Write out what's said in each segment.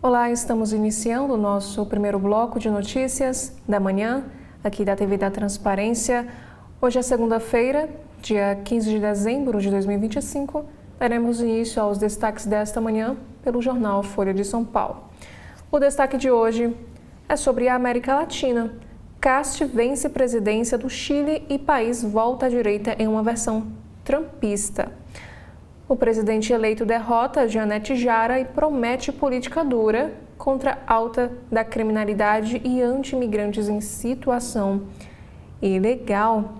Olá, estamos iniciando o nosso primeiro bloco de notícias da manhã, aqui da TV da Transparência. Hoje é segunda-feira, dia 15 de dezembro de 2025. Daremos início aos destaques desta manhã pelo jornal Folha de São Paulo. O destaque de hoje é sobre a América Latina. Cast vence presidência do Chile e país volta à direita em uma versão trumpista. O presidente eleito derrota Janete Jara e promete política dura contra a alta da criminalidade e anti-imigrantes em situação ilegal.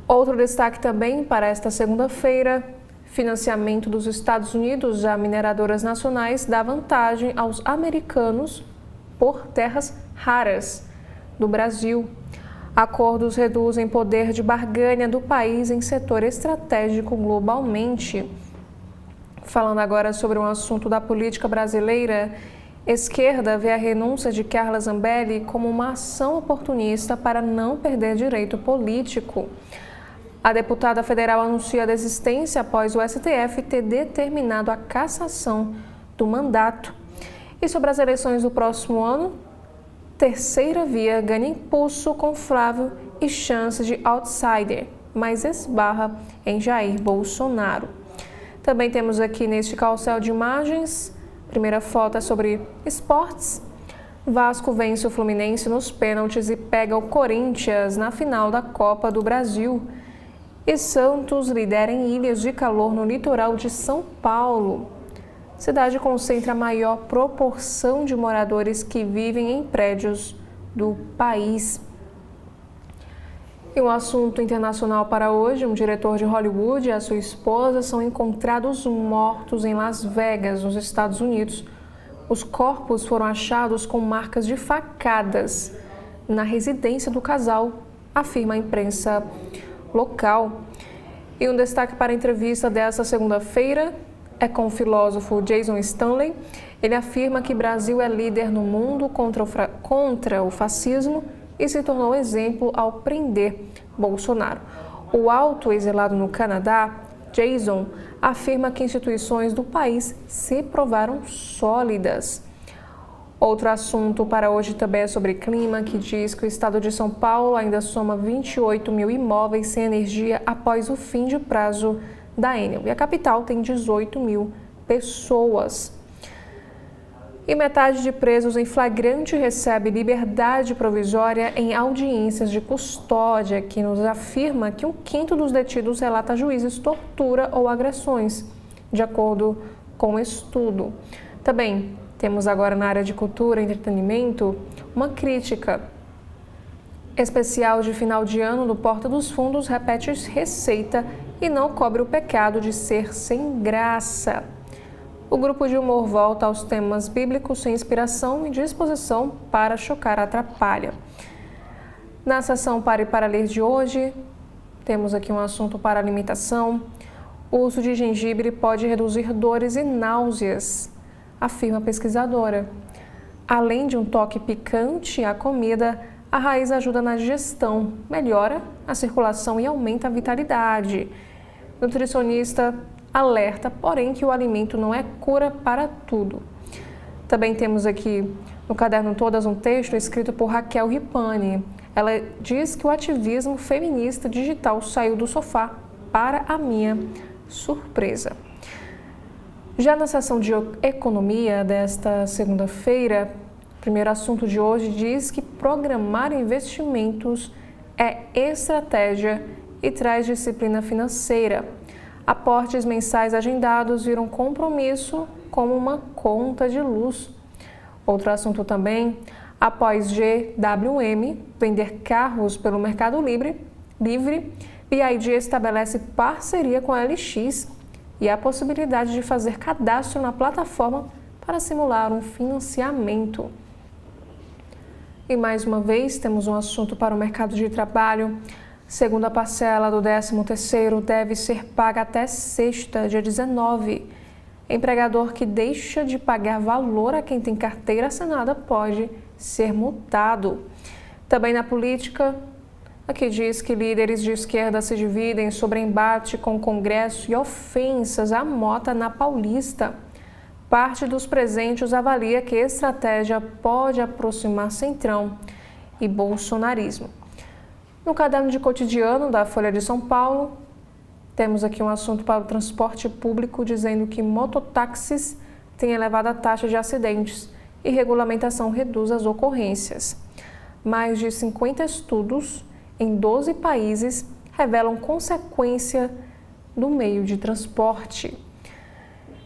Outro destaque também para esta segunda-feira: financiamento dos Estados Unidos a mineradoras nacionais dá vantagem aos americanos por terras raras do Brasil. Acordos reduzem poder de barganha do país em setor estratégico globalmente. Falando agora sobre um assunto da política brasileira, esquerda vê a renúncia de Carla Zambelli como uma ação oportunista para não perder direito político. A deputada federal anuncia a desistência após o STF ter determinado a cassação do mandato. E sobre as eleições do próximo ano, terceira via ganha impulso com Flávio e chances de outsider, mas esbarra em Jair Bolsonaro. Também temos aqui neste carrossel de imagens, primeira foto é sobre esportes. Vasco vence o Fluminense nos pênaltis e pega o Corinthians na final da Copa do Brasil. E Santos lidera em ilhas de calor no litoral de São Paulo. Cidade concentra a maior proporção de moradores que vivem em prédios do país. E um assunto internacional para hoje: um diretor de Hollywood e a sua esposa são encontrados mortos em Las Vegas, nos Estados Unidos. Os corpos foram achados com marcas de facadas na residência do casal, afirma a imprensa local. E um destaque para a entrevista desta segunda-feira é com o filósofo Jason Stanley. Ele afirma que Brasil é líder no mundo contra o fascismo e se tornou exemplo ao prender Bolsonaro. O auto-exilado no Canadá, Jason, afirma que instituições do país se provaram sólidas. Outro assunto para hoje também é sobre clima, que diz que o estado de São Paulo ainda soma 28 mil imóveis sem energia após o fim de prazo da Enel, e a capital tem 18 mil pessoas. E metade de presos em flagrante recebe liberdade provisória em audiências de custódia, que nos afirma que 1/5 dos detidos relata a juízes tortura ou agressões, de acordo com o estudo. Também temos agora na área de cultura e entretenimento uma crítica. Especial de final de ano do Porta dos Fundos repete receita e não cobre o pecado de ser sem graça. O grupo de humor volta aos temas bíblicos sem inspiração e disposição para chocar atrapalha. Na sessão Pare para Ler de hoje, temos aqui um assunto para alimentação. O uso de gengibre pode reduzir dores e náuseas, afirma a pesquisadora. Além de um toque picante à comida, a raiz ajuda na digestão, melhora a circulação e aumenta a vitalidade. Nutricionista alerta, porém, que o alimento não é cura para tudo. Também temos aqui no caderno Todas um texto escrito por Raquel Ripani. Ela diz que o ativismo feminista digital saiu do sofá, para a minha surpresa. Já na seção de economia desta segunda-feira, o primeiro assunto de hoje diz que programar investimentos é estratégia e traz disciplina financeira. Aportes mensais agendados viram compromisso como uma conta de luz. Outro assunto também: após GWM vender carros pelo Mercado Livre, BYD estabelece parceria com a LX e a possibilidade de fazer cadastro na plataforma para simular um financiamento. E mais uma vez temos um assunto para o mercado de trabalho. Segunda parcela do 13º deve ser paga até sexta, dia 19. Empregador que deixa de pagar valor a quem tem carteira assinada pode ser multado. Também na política, aqui diz que líderes de esquerda se dividem sobre embate com o Congresso e ofensas à Mota na Paulista. Parte dos presentes avalia que a estratégia pode aproximar Centrão e bolsonarismo. No caderno de cotidiano da Folha de São Paulo, temos aqui um assunto para o transporte público dizendo que mototáxis têm elevada taxa de acidentes e regulamentação reduz as ocorrências. Mais de 50 estudos em 12 países revelam consequência do meio de transporte.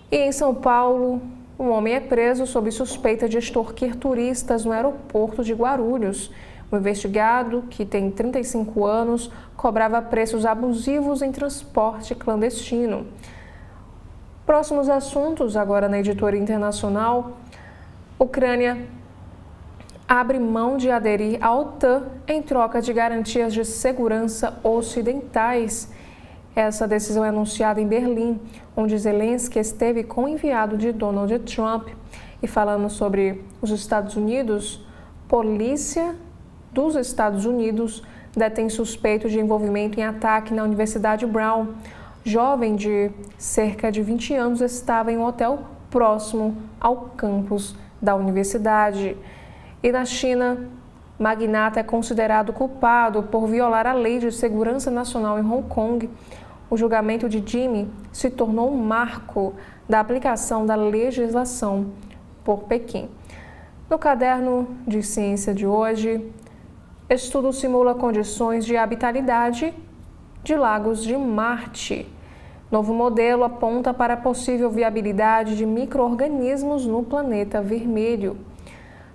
E em São Paulo, um homem é preso sob suspeita de extorquir turistas no aeroporto de Guarulhos. O investigado, que tem 35 anos, cobrava preços abusivos em transporte clandestino. Próximos assuntos, agora na editoria internacional. Ucrânia abre mão de aderir à OTAN em troca de garantias de segurança ocidentais. Essa decisão é anunciada em Berlim, onde Zelensky esteve com o enviado de Donald Trump. E falando sobre os Estados Unidos, polícia dos Estados Unidos detém suspeito de envolvimento em ataque na Universidade Brown. Jovem de cerca de 20 anos estava em um hotel próximo ao campus da universidade. E na China, magnata é considerado culpado por violar a lei de segurança nacional em Hong Kong. O julgamento de Jimmy se tornou um marco da aplicação da legislação por Pequim. No caderno de ciência de hoje, estudo simula condições de habitabilidade de lagos de Marte. Novo modelo aponta para a possível viabilidade de micro-organismos no planeta vermelho.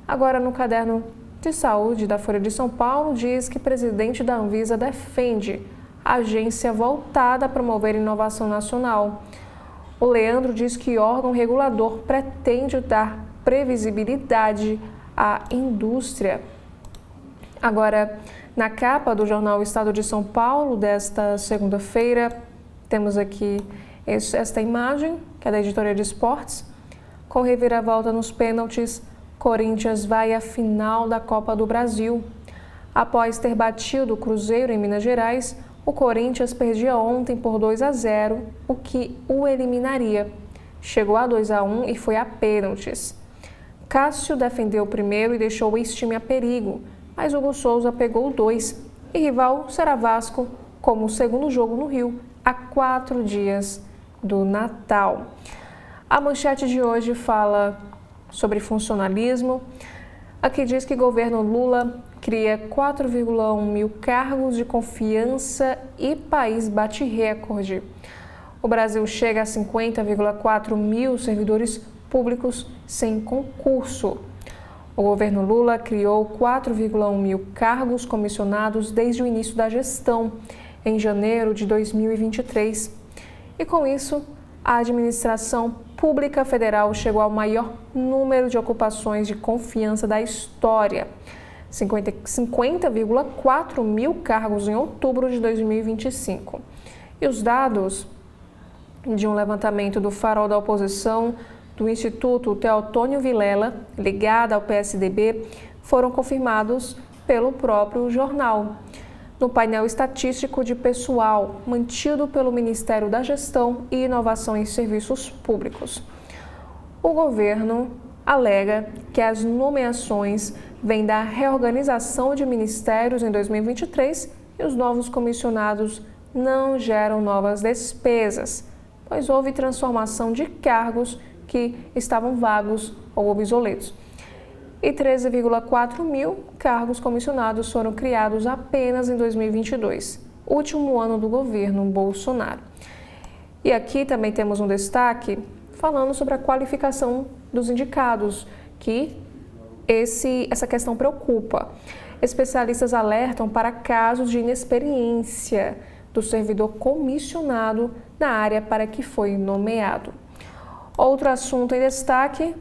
Agora, no caderno de saúde da Folha de São Paulo, diz que o presidente da Anvisa defende a agência voltada a promover inovação nacional. O Leandro diz que o órgão regulador pretende dar previsibilidade à indústria. Agora, na capa do jornal Estado de São Paulo desta segunda-feira, temos aqui esta imagem, que é da editoria de esportes. Com reviravolta nos pênaltis, Corinthians vai à final da Copa do Brasil. Após ter batido o Cruzeiro em Minas Gerais, o Corinthians perdia ontem por 2-0, o que o eliminaria. Chegou a 2-1 e foi a pênaltis. Cássio defendeu o primeiro e deixou o ex-time a perigo, mas Hugo Souza pegou o 2. E rival será Vasco, como o segundo jogo no Rio, a 4 dias do Natal. A manchete de hoje fala sobre funcionalismo. Aqui diz que o governo Lula cria 4,1 mil cargos de confiança e país bate recorde. O Brasil chega a 50,4 mil servidores públicos sem concurso. O governo Lula criou 4,1 mil cargos comissionados desde o início da gestão, em janeiro de 2023. E com isso, a administração pública federal chegou ao maior número de ocupações de confiança da história, 50,4 mil cargos em outubro de 2025. E os dados de um levantamento do Farol da Oposição do Instituto Teotônio Vilela, ligado ao PSDB, foram confirmados pelo próprio jornal. No painel estatístico de pessoal mantido pelo Ministério da Gestão e Inovação em Serviços Públicos. O governo alega que as nomeações vêm da reorganização de ministérios em 2023 e os novos comissionados não geram novas despesas, pois houve transformação de cargos que estavam vagos ou obsoletos. E 13,4 mil cargos comissionados foram criados apenas em 2022, último ano do governo Bolsonaro. E aqui também temos um destaque falando sobre a qualificação dos indicados, que essa questão preocupa. Especialistas alertam para casos de inexperiência do servidor comissionado na área para que foi nomeado. Outro assunto em destaque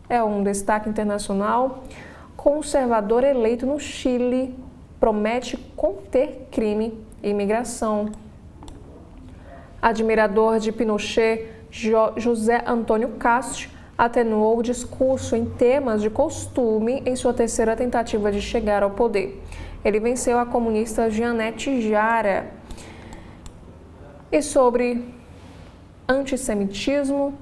é um destaque internacional. Conservador eleito no Chile promete conter crime e imigração. Admirador de Pinochet, José Antônio Castro, atenuou o discurso em temas de costume em sua terceira tentativa de chegar ao poder. Ele venceu a comunista Jeanette Jara. E sobre antissemitismo,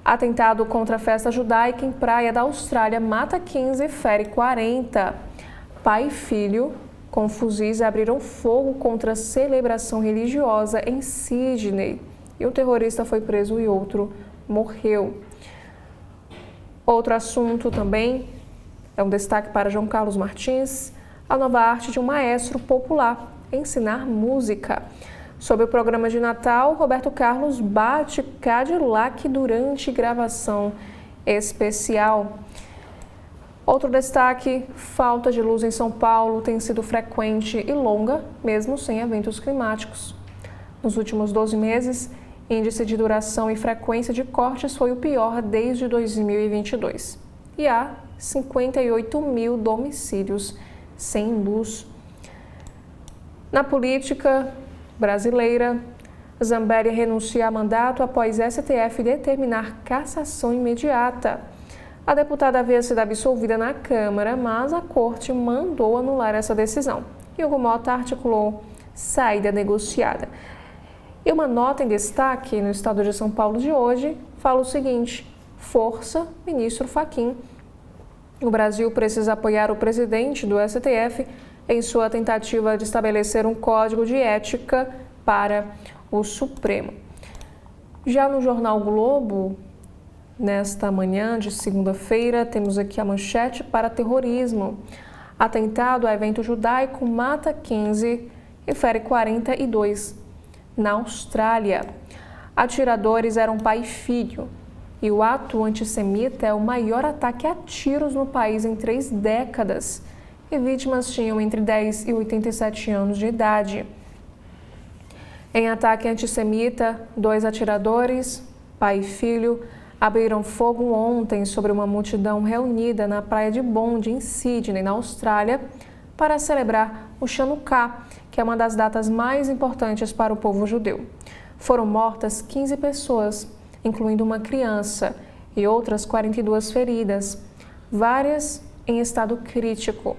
Atentado contra a festa judaica em praia da Austrália mata 15 e fere 40. Pai e filho com fuzis abriram fogo contra a celebração religiosa em Sydney. E um terrorista foi preso e outro morreu. Outro assunto também é um destaque para João Carlos Martins, a nova arte de um maestro popular, ensinar música. Sobre o programa de Natal, Roberto Carlos bate Cadillac durante gravação especial. Outro destaque, falta de luz em São Paulo tem sido frequente e longa, mesmo sem eventos climáticos. Nos últimos 12 meses, índice de duração e frequência de cortes foi o pior desde 2022. E há 58 mil domicílios sem luz. Na política brasileira, Zambelli renuncia a mandato após STF determinar cassação imediata. A deputada havia sido absolvida na Câmara, mas a Corte mandou anular essa decisão. E Hugo Mota articulou saída negociada. E uma nota em destaque no Estado de São Paulo de hoje fala o seguinte: força, ministro Fachin. O Brasil precisa apoiar o presidente do STF em sua tentativa de estabelecer um código de ética para o Supremo. Já no jornal Globo, nesta manhã de segunda-feira, temos aqui a manchete para terrorismo. Atentado a evento judaico mata 15 e fere 42 na Austrália. Atiradores eram pai e filho. E o ato antissemita é o maior ataque a tiros no país em 3 décadas. E vítimas tinham entre 10 e 87 anos de idade. Em ataque antissemita, 2 atiradores, pai e filho, abriram fogo ontem sobre uma multidão reunida na praia de Bondi, em Sydney, na Austrália, para celebrar o Chanukah, que é uma das datas mais importantes para o povo judeu. Foram mortas 15 pessoas, incluindo uma criança, e outras 42 feridas, várias em estado crítico.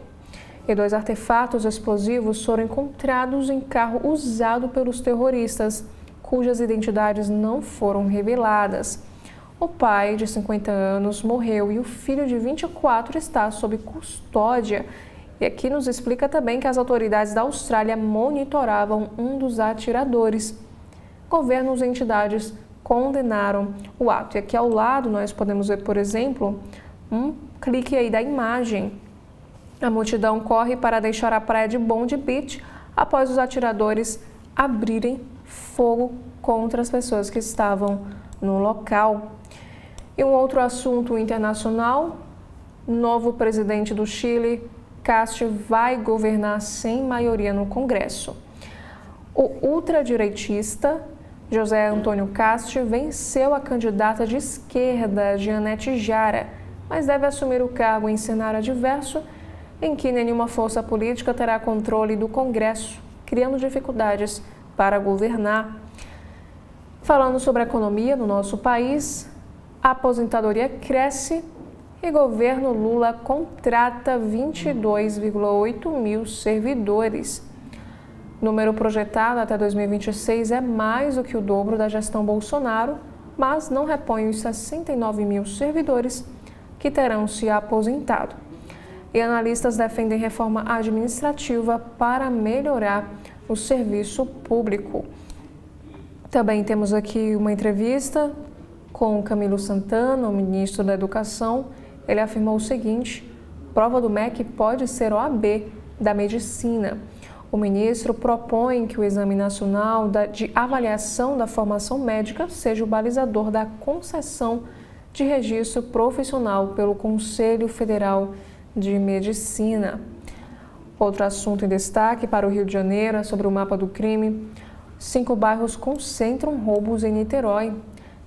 E 2 artefatos explosivos foram encontrados em carro usado pelos terroristas, cujas identidades não foram reveladas. O pai, de 50 anos, morreu e o filho, de 24, está sob custódia. E aqui nos explica também que as autoridades da Austrália monitoravam um dos atiradores. Governos e entidades condenaram o ato. E aqui ao lado nós podemos ver, por exemplo, um clique aí da imagem. A multidão corre para deixar a praia de Bondi Beach após os atiradores abrirem fogo contra as pessoas que estavam no local. E um outro assunto internacional, novo presidente do Chile, Castillo, vai governar sem maioria no Congresso. O ultradireitista José Antônio Castillo venceu a candidata de esquerda, Jeanette Jara, mas deve assumir o cargo em cenário adverso, em que nenhuma força política terá controle do Congresso, criando dificuldades para governar. Falando sobre a economia no nosso país, a aposentadoria cresce e governo Lula contrata 22,8 mil servidores. Número projetado até 2026 é mais do que o dobro da gestão Bolsonaro, mas não repõe os 69 mil servidores que terão se aposentado. E analistas defendem reforma administrativa para melhorar o serviço público. Também temos aqui uma entrevista com Camilo Santana, o ministro da Educação. Ele afirmou o seguinte: prova do MEC pode ser OAB da medicina. O ministro propõe que o Exame Nacional de Avaliação da Formação Médica seja o balizador da concessão de registro profissional pelo Conselho Federal de Medicina. Outro assunto em destaque para o Rio de Janeiro é sobre o mapa do crime. 5 bairros concentram roubos em Niterói.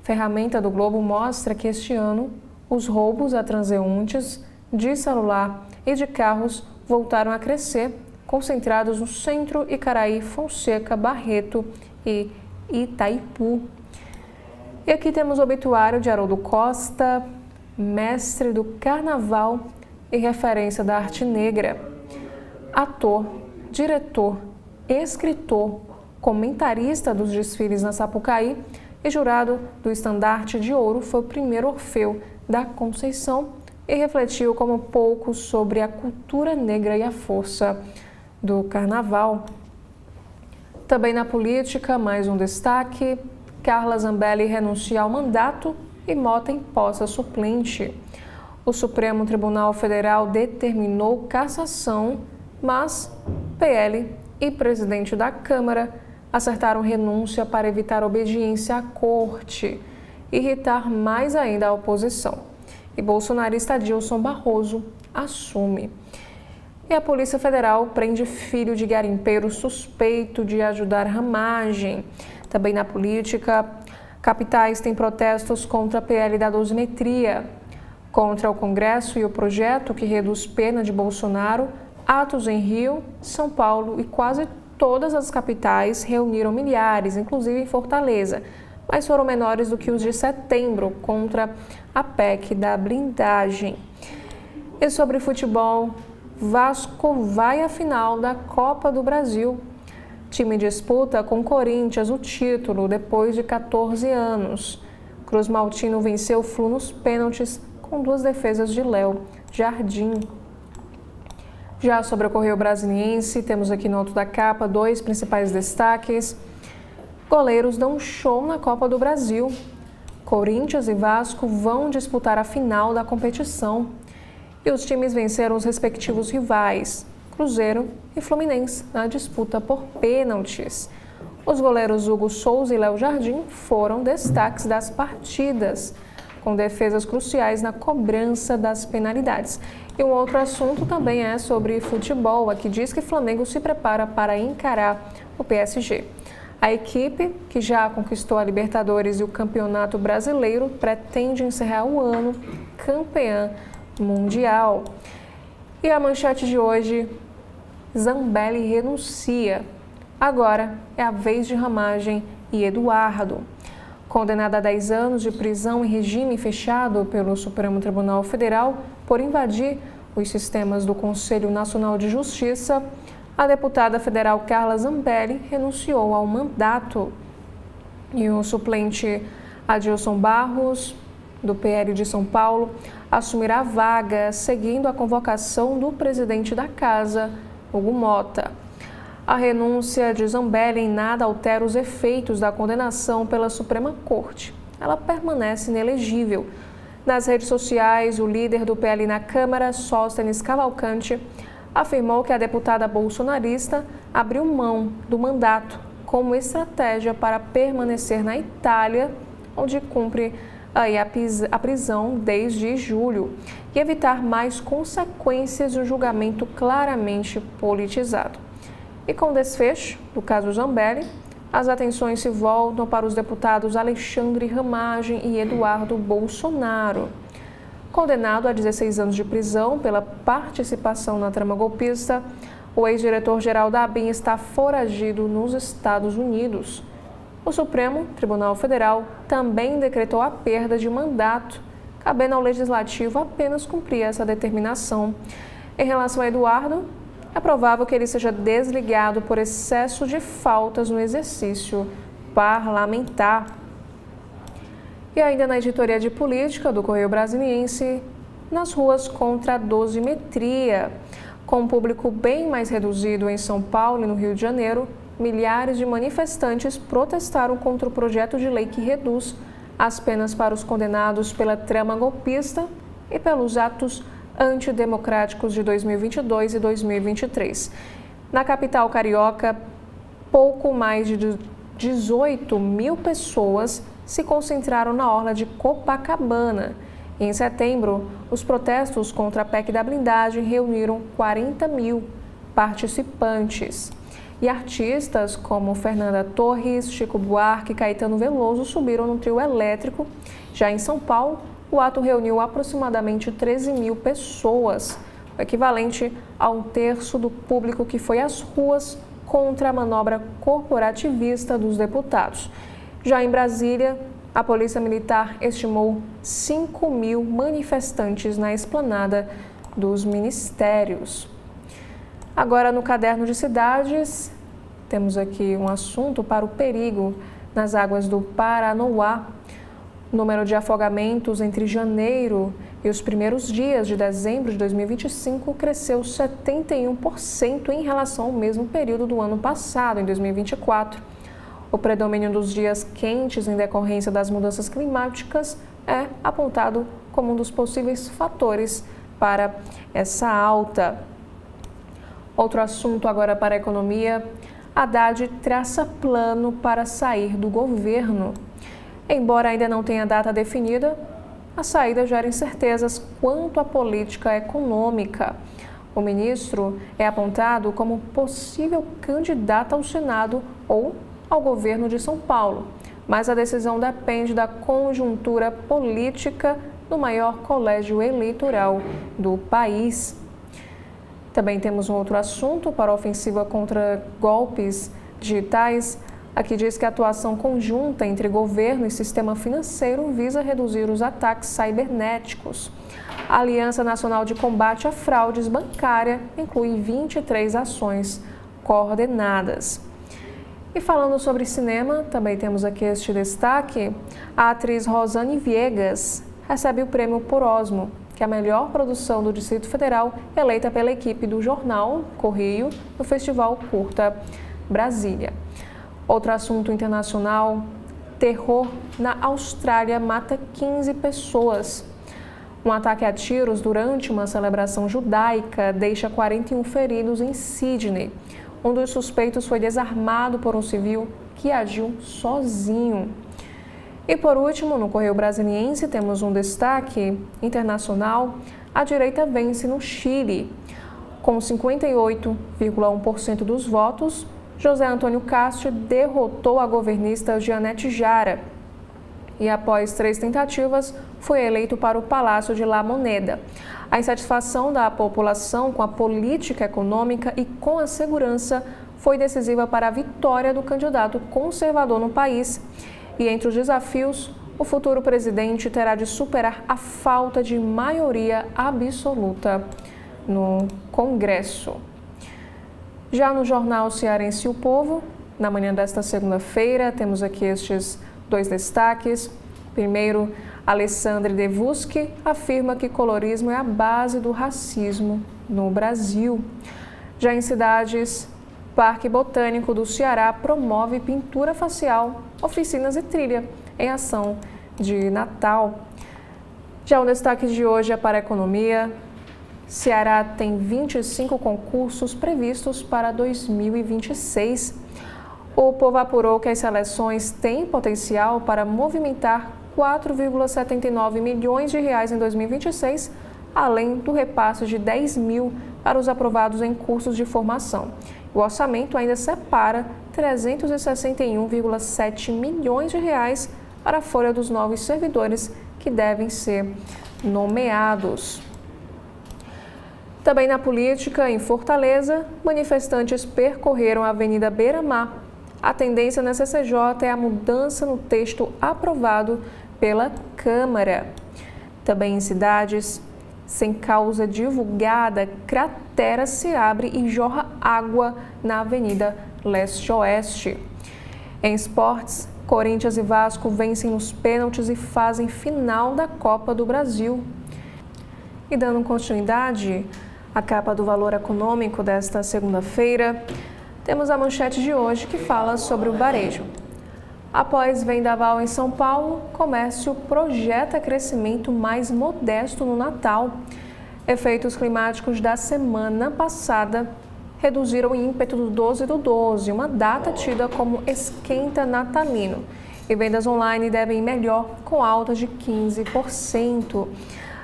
Ferramenta do Globo mostra que este ano os roubos a transeuntes de celular e de carros voltaram a crescer, concentrados no Centro, Icaraí, Fonseca, Barreto e Itaipu. E aqui temos o obituário de Haroldo Costa, mestre do carnaval e referência da arte negra. Ator, diretor, escritor, comentarista dos desfiles na Sapucaí e jurado do Estandarte de Ouro, foi o primeiro Orfeu da Conceição e refletiu como pouco sobre a cultura negra e a força do carnaval. Também na política, mais um destaque: Carla Zambelli renuncia ao mandato e Mota empossa suplente. O Supremo Tribunal Federal determinou cassação, mas PL e presidente da Câmara acertaram renúncia para evitar obediência à corte, irritar mais ainda a oposição. E bolsonarista Adilson Barroso assume. E a Polícia Federal prende filho de garimpeiro suspeito de ajudar ramagem. Também na política, capitais têm protestos contra a PL da dosimetria. Contra o Congresso e o projeto que reduz pena de Bolsonaro, atos em Rio, São Paulo e quase todas as capitais reuniram milhares, inclusive em Fortaleza, mas foram menores do que os de setembro contra a PEC da blindagem. E sobre futebol, Vasco vai à final da Copa do Brasil. Time disputa com Corinthians o título depois de 14 anos. Cruz Maltino venceu o Flu nos pênaltis com 2 defesas de Léo Jardim. Já sobre o Correio Brasiliense, temos aqui no alto da capa 2 principais destaques. Goleiros dão show na Copa do Brasil. Corinthians e Vasco vão disputar a final da competição. E os times venceram os respectivos rivais, Cruzeiro e Fluminense, na disputa por pênaltis. Os goleiros Hugo Souza e Léo Jardim foram destaques das partidas, com defesas cruciais na cobrança das penalidades. E um outro assunto também é sobre futebol, aqui diz que Flamengo se prepara para encarar o PSG. A equipe, que já conquistou a Libertadores e o Campeonato Brasileiro, pretende encerrar o ano campeã mundial. E a manchete de hoje: Zambelli renuncia. Agora é a vez de Ramagem e Eduardo. Condenada a 10 anos de prisão em regime fechado pelo Supremo Tribunal Federal por invadir os sistemas do Conselho Nacional de Justiça, a deputada federal Carla Zambelli renunciou ao mandato. E o suplente Adilson Barros, do PL de São Paulo, assumirá a vaga, seguindo a convocação do presidente da Casa, Hugo Mota. A renúncia de Zambelli em nada altera os efeitos da condenação pela Suprema Corte. Ela permanece inelegível. Nas redes sociais, o líder do PL na Câmara, Sóstenes Cavalcante, afirmou que a deputada bolsonarista abriu mão do mandato como estratégia para permanecer na Itália, onde cumpre a prisão desde julho, e evitar mais consequências de um julgamento claramente politizado. E com o desfecho do caso Zambelli, as atenções se voltam para os deputados Alexandre Ramagem e Eduardo Bolsonaro. Condenado a 16 anos de prisão pela participação na trama golpista, o ex-diretor-geral da ABIN está foragido nos Estados Unidos. O Supremo Tribunal Federal também decretou a perda de mandato, cabendo ao Legislativo apenas cumprir essa determinação. Em relação a Eduardo, é provável que ele seja desligado por excesso de faltas no exercício parlamentar. E ainda na editoria de política do Correio Brasiliense, nas ruas contra a dosimetria. Com um público bem mais reduzido em São Paulo e no Rio de Janeiro, milhares de manifestantes protestaram contra o projeto de lei que reduz as penas para os condenados pela trama golpista e pelos atos antidemocráticos de 2022 e 2023. Na capital carioca, pouco mais de 18 mil pessoas se concentraram na orla de Copacabana. E em setembro, os protestos contra a PEC da blindagem reuniram 40 mil participantes. E artistas como Fernanda Torres, Chico Buarque e Caetano Veloso subiram no trio elétrico. Já em São Paulo, o ato reuniu aproximadamente 13 mil pessoas, o equivalente a 1/3 do público que foi às ruas contra a manobra corporativista dos deputados. Já em Brasília, a Polícia Militar estimou 5 mil manifestantes na esplanada dos ministérios. Agora, no Caderno de Cidades, temos aqui um assunto para o perigo nas águas do Paranoá. O número de afogamentos entre janeiro e os primeiros dias de dezembro de 2025 cresceu 71% em relação ao mesmo período do ano passado, em 2024. O predomínio dos dias quentes em decorrência das mudanças climáticas é apontado como um dos possíveis fatores para essa alta. Outro assunto agora para a economia: Haddad traça plano para sair do governo. Embora ainda não tenha data definida, a saída gera incertezas quanto à política econômica. O ministro é apontado como possível candidato ao Senado ou ao governo de São Paulo, mas a decisão depende da conjuntura política no maior colégio eleitoral do país. Também temos um outro assunto para a ofensiva contra golpes digitais. Aqui diz que a atuação conjunta entre governo e sistema financeiro visa reduzir os ataques cibernéticos. A Aliança Nacional de Combate a Fraudes Bancária inclui 23 ações coordenadas. E falando sobre cinema, também temos aqui este destaque: a atriz Rosane Viegas recebe o prêmio Por Osmo, que é a melhor produção do Distrito Federal, eleita pela equipe do jornal Correio no Festival Curta Brasília. Outro assunto internacional: terror na Austrália mata 15 pessoas. Um ataque a tiros durante uma celebração judaica deixa 41 feridos em Sydney. Um dos suspeitos foi desarmado por um civil que agiu sozinho. E por último, no Correio Brasiliense, temos um destaque internacional: a direita vence no Chile. Com 58,1% dos votos, José Antônio Castro derrotou a governista Jeanette Jara e, após 3 tentativas, foi eleito para o Palácio de La Moneda. A insatisfação da população com a política econômica e com a segurança foi decisiva para a vitória do candidato conservador no país. E entre os desafios, o futuro presidente terá de superar a falta de maioria absoluta no Congresso. Já no jornal Cearense O Povo, na manhã desta segunda-feira, temos aqui estes 2 destaques. Primeiro, Alessandre Devuski afirma que colorismo é a base do racismo no Brasil. Já em cidades, Parque Botânico do Ceará promove pintura facial, oficinas e trilha em ação de Natal. Já o destaque de hoje é para a economia. Ceará tem 25 concursos previstos para 2026. O Povo apurou que as seleções têm potencial para movimentar 4,79 milhões de reais em 2026, além do repasse de 10 mil para os aprovados em cursos de formação. O orçamento ainda separa 361,7 milhões de reais para a folha dos novos servidores que devem ser nomeados. Também na política, em Fortaleza, manifestantes percorreram a Avenida Beira-Mar. A tendência na CCJ é a mudança no texto aprovado pela Câmara. Também em cidades, sem causa divulgada, cratera se abre e jorra água na Avenida Leste-Oeste. Em esportes, Corinthians e Vasco vencem nos pênaltis e fazem final da Copa do Brasil. E dando continuidade à capa do Valor Econômico desta segunda-feira, temos a manchete de hoje que fala sobre o varejo. Após vendaval em São Paulo, comércio projeta crescimento mais modesto no Natal. Efeitos climáticos da semana passada reduziram o ímpeto do 12 do 12, uma data tida como esquenta natalino. E vendas online devem ir melhor, com alta de 15%.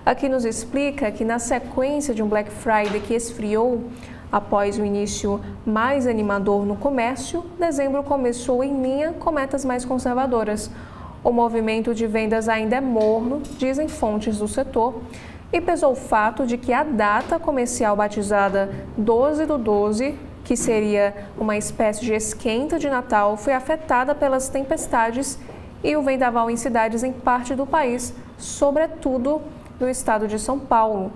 Aqui nos explica que na sequência de um Black Friday que esfriou, após o início mais animador no comércio, dezembro começou em linha com metas mais conservadoras. O movimento de vendas ainda é morno, dizem fontes do setor, e pesou o fato de que a data comercial batizada 12 do 12, que seria uma espécie de esquenta de Natal, foi afetada pelas tempestades e o vendaval em cidades em parte do país, sobretudo no estado de São Paulo.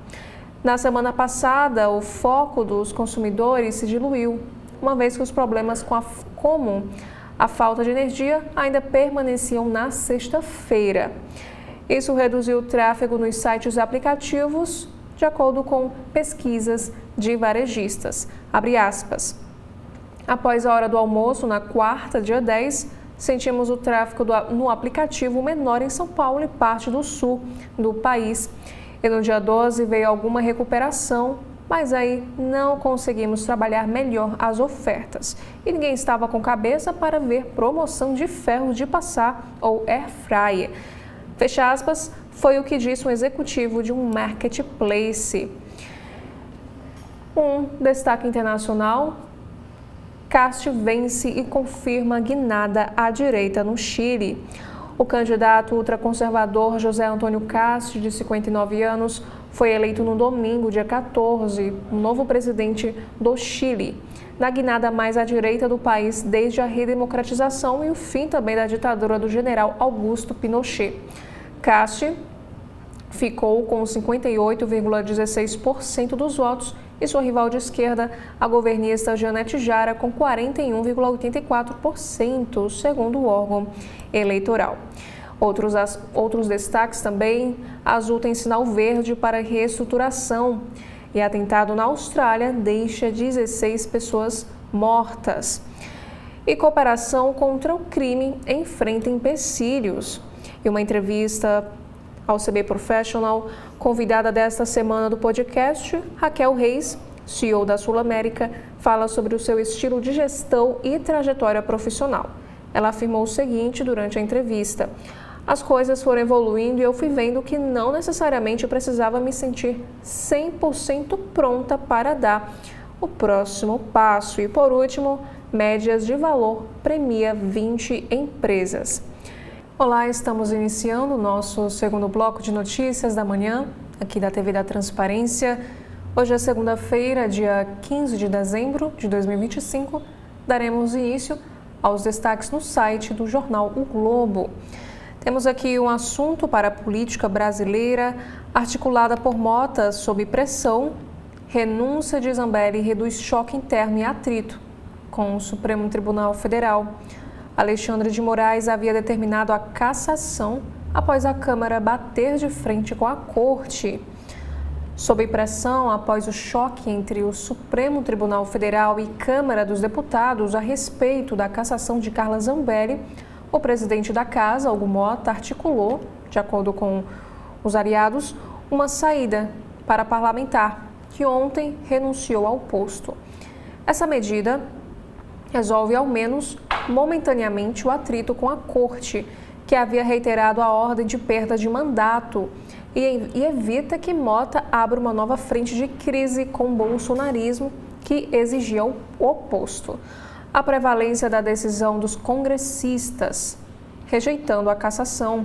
Na semana passada, o foco dos consumidores se diluiu, uma vez que os problemas como A falta de energia ainda permaneciam na sexta-feira. Isso reduziu o tráfego nos sites e aplicativos, de acordo com pesquisas de varejistas. Abre aspas. Após a hora do almoço, na quarta, dia 10, sentimos o tráfego no aplicativo menor em São Paulo e parte do sul do país. E no dia 12 veio alguma recuperação, mas aí não conseguimos trabalhar melhor as ofertas. E ninguém estava com cabeça para ver promoção de ferro de passar ou air fryer. Fecha aspas, foi o que disse um executivo de um marketplace. Um destaque internacional. Cássio vence e confirma guinada à direita no Chile. O candidato ultraconservador José Antônio Cássio, de 59 anos, foi eleito no domingo, dia 14, o novo presidente do Chile, na guinada mais à direita do país desde a redemocratização e o fim também da ditadura do general Augusto Pinochet. Cássio ficou com 58,16% dos votos e sua rival de esquerda, a governista Janete Jara, com 41,84%, segundo o órgão eleitoral. Outros destaques também, a Azul tem sinal verde para reestruturação e atentado na Austrália deixa 16 pessoas mortas. E cooperação contra o crime enfrenta empecilhos. E uma entrevista ao CB Professional, convidada desta semana do podcast, Raquel Reis, CEO da Sul América, fala sobre o seu estilo de gestão e trajetória profissional. Ela afirmou o seguinte durante a entrevista: as coisas foram evoluindo e eu fui vendo que não necessariamente eu precisava me sentir 100% pronta para dar o próximo passo. E por último, médias de valor premia 20 empresas. Olá, estamos iniciando o nosso segundo bloco de notícias da manhã, aqui da TV da Transparência. Hoje é segunda-feira, dia 15 de dezembro de 2025. Daremos início aos destaques no site do jornal O Globo. Temos aqui um assunto para a política brasileira, articulada por Mota sob pressão. Renúncia de Zambelli reduz choque interno e atrito com o Supremo Tribunal Federal. Alexandre de Moraes havia determinado a cassação após a Câmara bater de frente com a Corte. Sob pressão, após o choque entre o Supremo Tribunal Federal e Câmara dos Deputados a respeito da cassação de Carla Zambelli, o presidente da Casa, Hugo Mota, articulou, de acordo com os aliados, uma saída para parlamentar, que ontem renunciou ao posto. Essa medida resolve, ao menos momentaneamente, o atrito com a Corte, que havia reiterado a ordem de perda de mandato e evita que Mota abra uma nova frente de crise com o bolsonarismo, que exigia o oposto. A prevalência da decisão dos congressistas, rejeitando a cassação,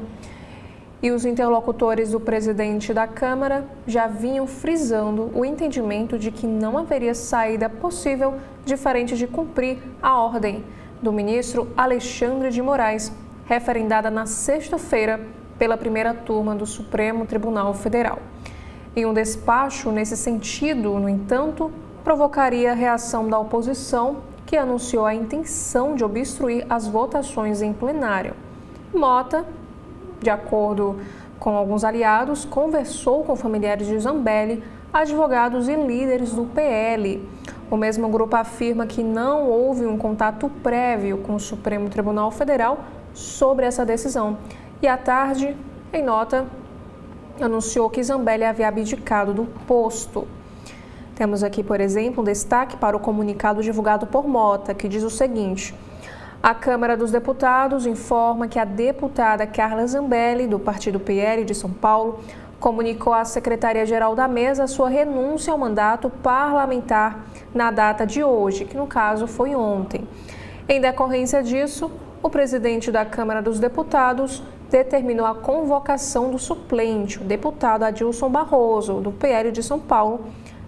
e os interlocutores do presidente da Câmara já vinham frisando o entendimento de que não haveria saída possível diferente de cumprir a ordem do ministro Alexandre de Moraes, referendada na sexta-feira pela primeira turma do Supremo Tribunal Federal. E um despacho nesse sentido, no entanto, provocaria a reação da oposição, que anunciou a intenção de obstruir as votações em plenário. Mota, de acordo com alguns aliados, conversou com familiares de Zambelli, advogados e líderes do PL. O mesmo grupo afirma que não houve um contato prévio com o Supremo Tribunal Federal sobre essa decisão. E à tarde, em nota, anunciou que Zambelli havia abdicado do posto. Temos aqui, por exemplo, um destaque para o comunicado divulgado por Mota, que diz o seguinte: a Câmara dos Deputados informa que a deputada Carla Zambelli, do partido PL de São Paulo, comunicou à Secretaria-Geral da Mesa sua renúncia ao mandato parlamentar na data de hoje, que no caso foi ontem. Em decorrência disso, o presidente da Câmara dos Deputados determinou a convocação do suplente, o deputado Adilson Barroso, do PL de São Paulo,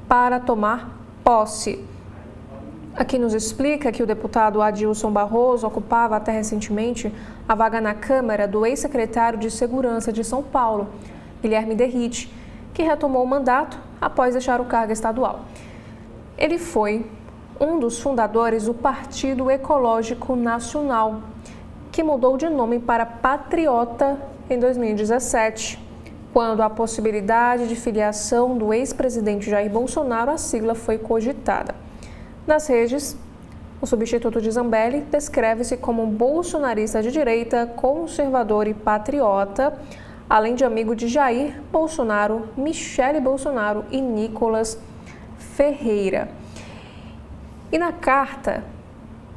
para tomar posse. Aqui nos explica que o deputado Adilson Barroso ocupava até recentemente a vaga na Câmara do ex-secretário de Segurança de São Paulo, Guilherme Derrite, que retomou o mandato após deixar o cargo estadual. Ele foi um dos fundadores do Partido Ecológico Nacional, que mudou de nome para Patriota em 2017, quando a possibilidade de filiação do ex-presidente Jair Bolsonaro à sigla foi cogitada. Nas redes, o substituto de Zambelli descreve-se como um bolsonarista de direita, conservador e patriota, além de amigo de Jair Bolsonaro, Michele Bolsonaro e Nicolas Ferreira. E na carta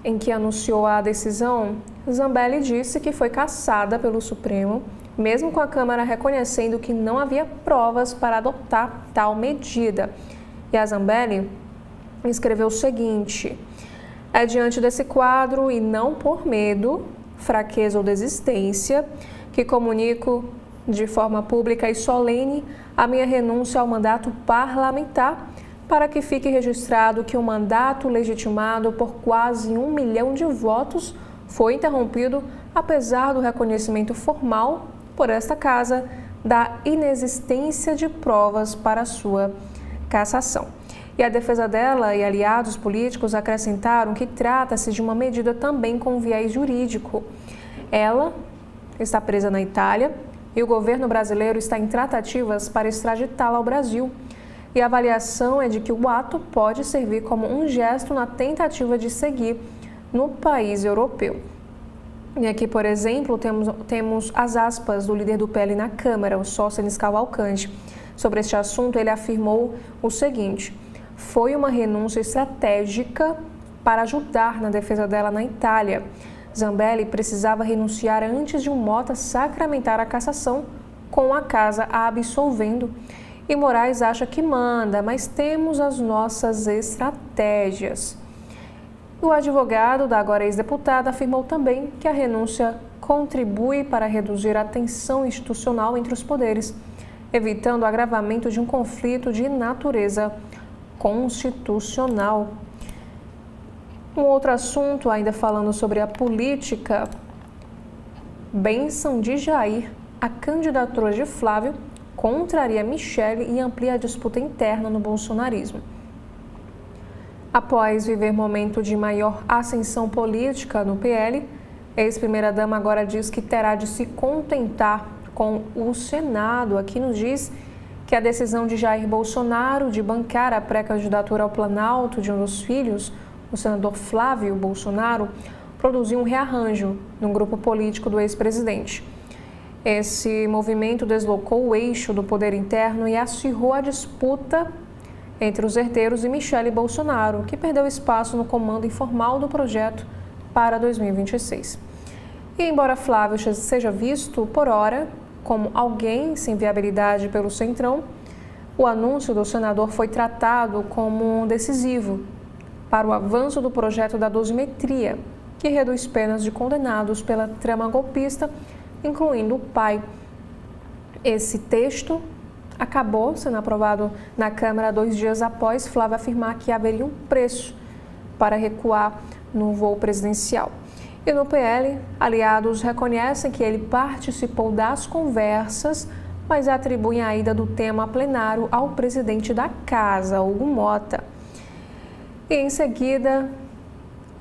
em que anunciou a decisão, Zambelli disse que foi cassada pelo Supremo, mesmo com a Câmara reconhecendo que não havia provas para adotar tal medida. E a Zambelli escreveu o seguinte: é diante desse quadro e não por medo, fraqueza ou desistência, que comunico de forma pública e solene a minha renúncia ao mandato parlamentar, para que fique registrado que o mandato legitimado por quase 1 milhão de votos foi interrompido, apesar do reconhecimento formal por esta Casa da inexistência de provas para sua cassação. E a defesa dela e aliados políticos acrescentaram que trata-se de uma medida também com viés jurídico. Ela está presa na Itália e o governo brasileiro está em tratativas para extraditá-la ao Brasil. E a avaliação é de que o ato pode servir como um gesto na tentativa de seguir no país europeu. E aqui, por exemplo, temos as aspas do líder do PL na Câmara, o Sóstenes Cavalcante. Sobre este assunto, ele afirmou o seguinte: foi uma renúncia estratégica para ajudar na defesa dela na Itália. Zambelli precisava renunciar antes de um Mota sacramentar a cassação, com a casa a absolvendo. E Moraes acha que manda, mas temos as nossas estratégias. O advogado da agora ex-deputada afirmou também que a renúncia contribui para reduzir a tensão institucional entre os poderes, evitando o agravamento de um conflito de natureza constitucional. Um outro assunto, ainda falando sobre a política, bênção de Jair, a candidatura de Flávio contraria Michele e amplia a disputa interna no bolsonarismo. Após viver momento de maior ascensão política no PL, a ex-primeira-dama agora diz que terá de se contentar com o Senado. Aqui nos diz que a decisão de Jair Bolsonaro de bancar a pré-candidatura ao Planalto de um dos filhos, o senador Flávio Bolsonaro, produziu um rearranjo no grupo político do ex-presidente. Esse movimento deslocou o eixo do poder interno e acirrou a disputa entre os herdeiros e Michele Bolsonaro, que perdeu espaço no comando informal do projeto para 2026. E embora Flávio seja visto, por ora, como alguém sem viabilidade pelo Centrão, o anúncio do senador foi tratado como decisivo para o avanço do projeto da dosimetria, que reduz penas de condenados pela trama golpista, incluindo o pai. Esse texto acabou sendo aprovado na Câmara 2 dias após Flávio afirmar que haveria um preço para recuar no voo presidencial. E no PL, aliados reconhecem que ele participou das conversas, mas atribuem a ida do tema a plenário ao presidente da Casa, Hugo Mota. E em seguida,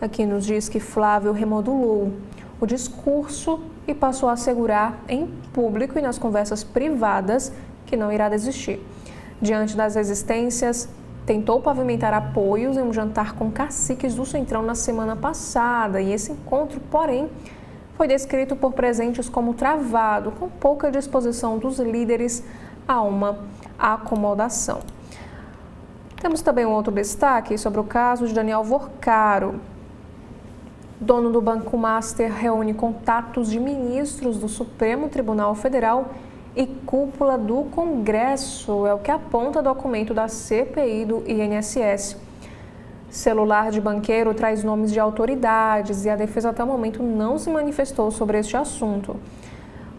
aqui nos diz que Flávio remodulou o discurso e passou a assegurar em público e nas conversas privadas que não irá desistir. Diante das resistências, tentou pavimentar apoios em um jantar com caciques do Centrão na semana passada, e esse encontro, porém, foi descrito por presentes como travado, com pouca disposição dos líderes a uma acomodação. Temos também um outro destaque sobre o caso de Daniel Vorcaro. Dono do Banco Master reúne contatos de ministros do Supremo Tribunal Federal e cúpula do Congresso, é o que aponta documento da CPI do INSS. Celular de banqueiro traz nomes de autoridades e a defesa até o momento não se manifestou sobre este assunto.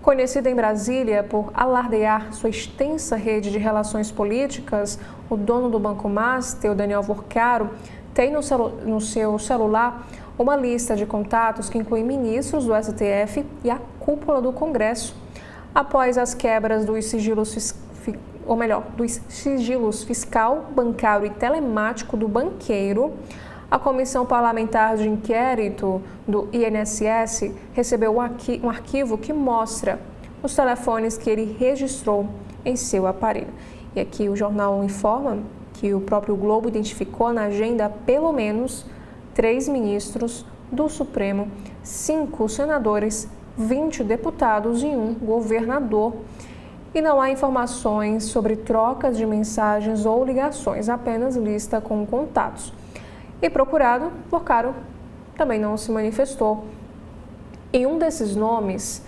Conhecido em Brasília por alardear sua extensa rede de relações políticas, o dono do Banco Master, o Daniel Vorcaro, tem no seu celular uma lista de contatos que inclui ministros do STF e a cúpula do Congresso. Após as quebras dos sigilos fiscal, bancário e telemático do banqueiro, A Comissão Parlamentar de Inquérito do INSS recebeu um arquivo que mostra os telefones que ele registrou em seu aparelho. E aqui o jornal informa que o próprio Globo identificou na agenda pelo menos 3 ministros do Supremo, 5 senadores, 20 deputados e 1 governador. E não há informações sobre trocas de mensagens ou ligações, apenas lista com contatos. E procurado, Porcaro também não se manifestou. E um desses nomes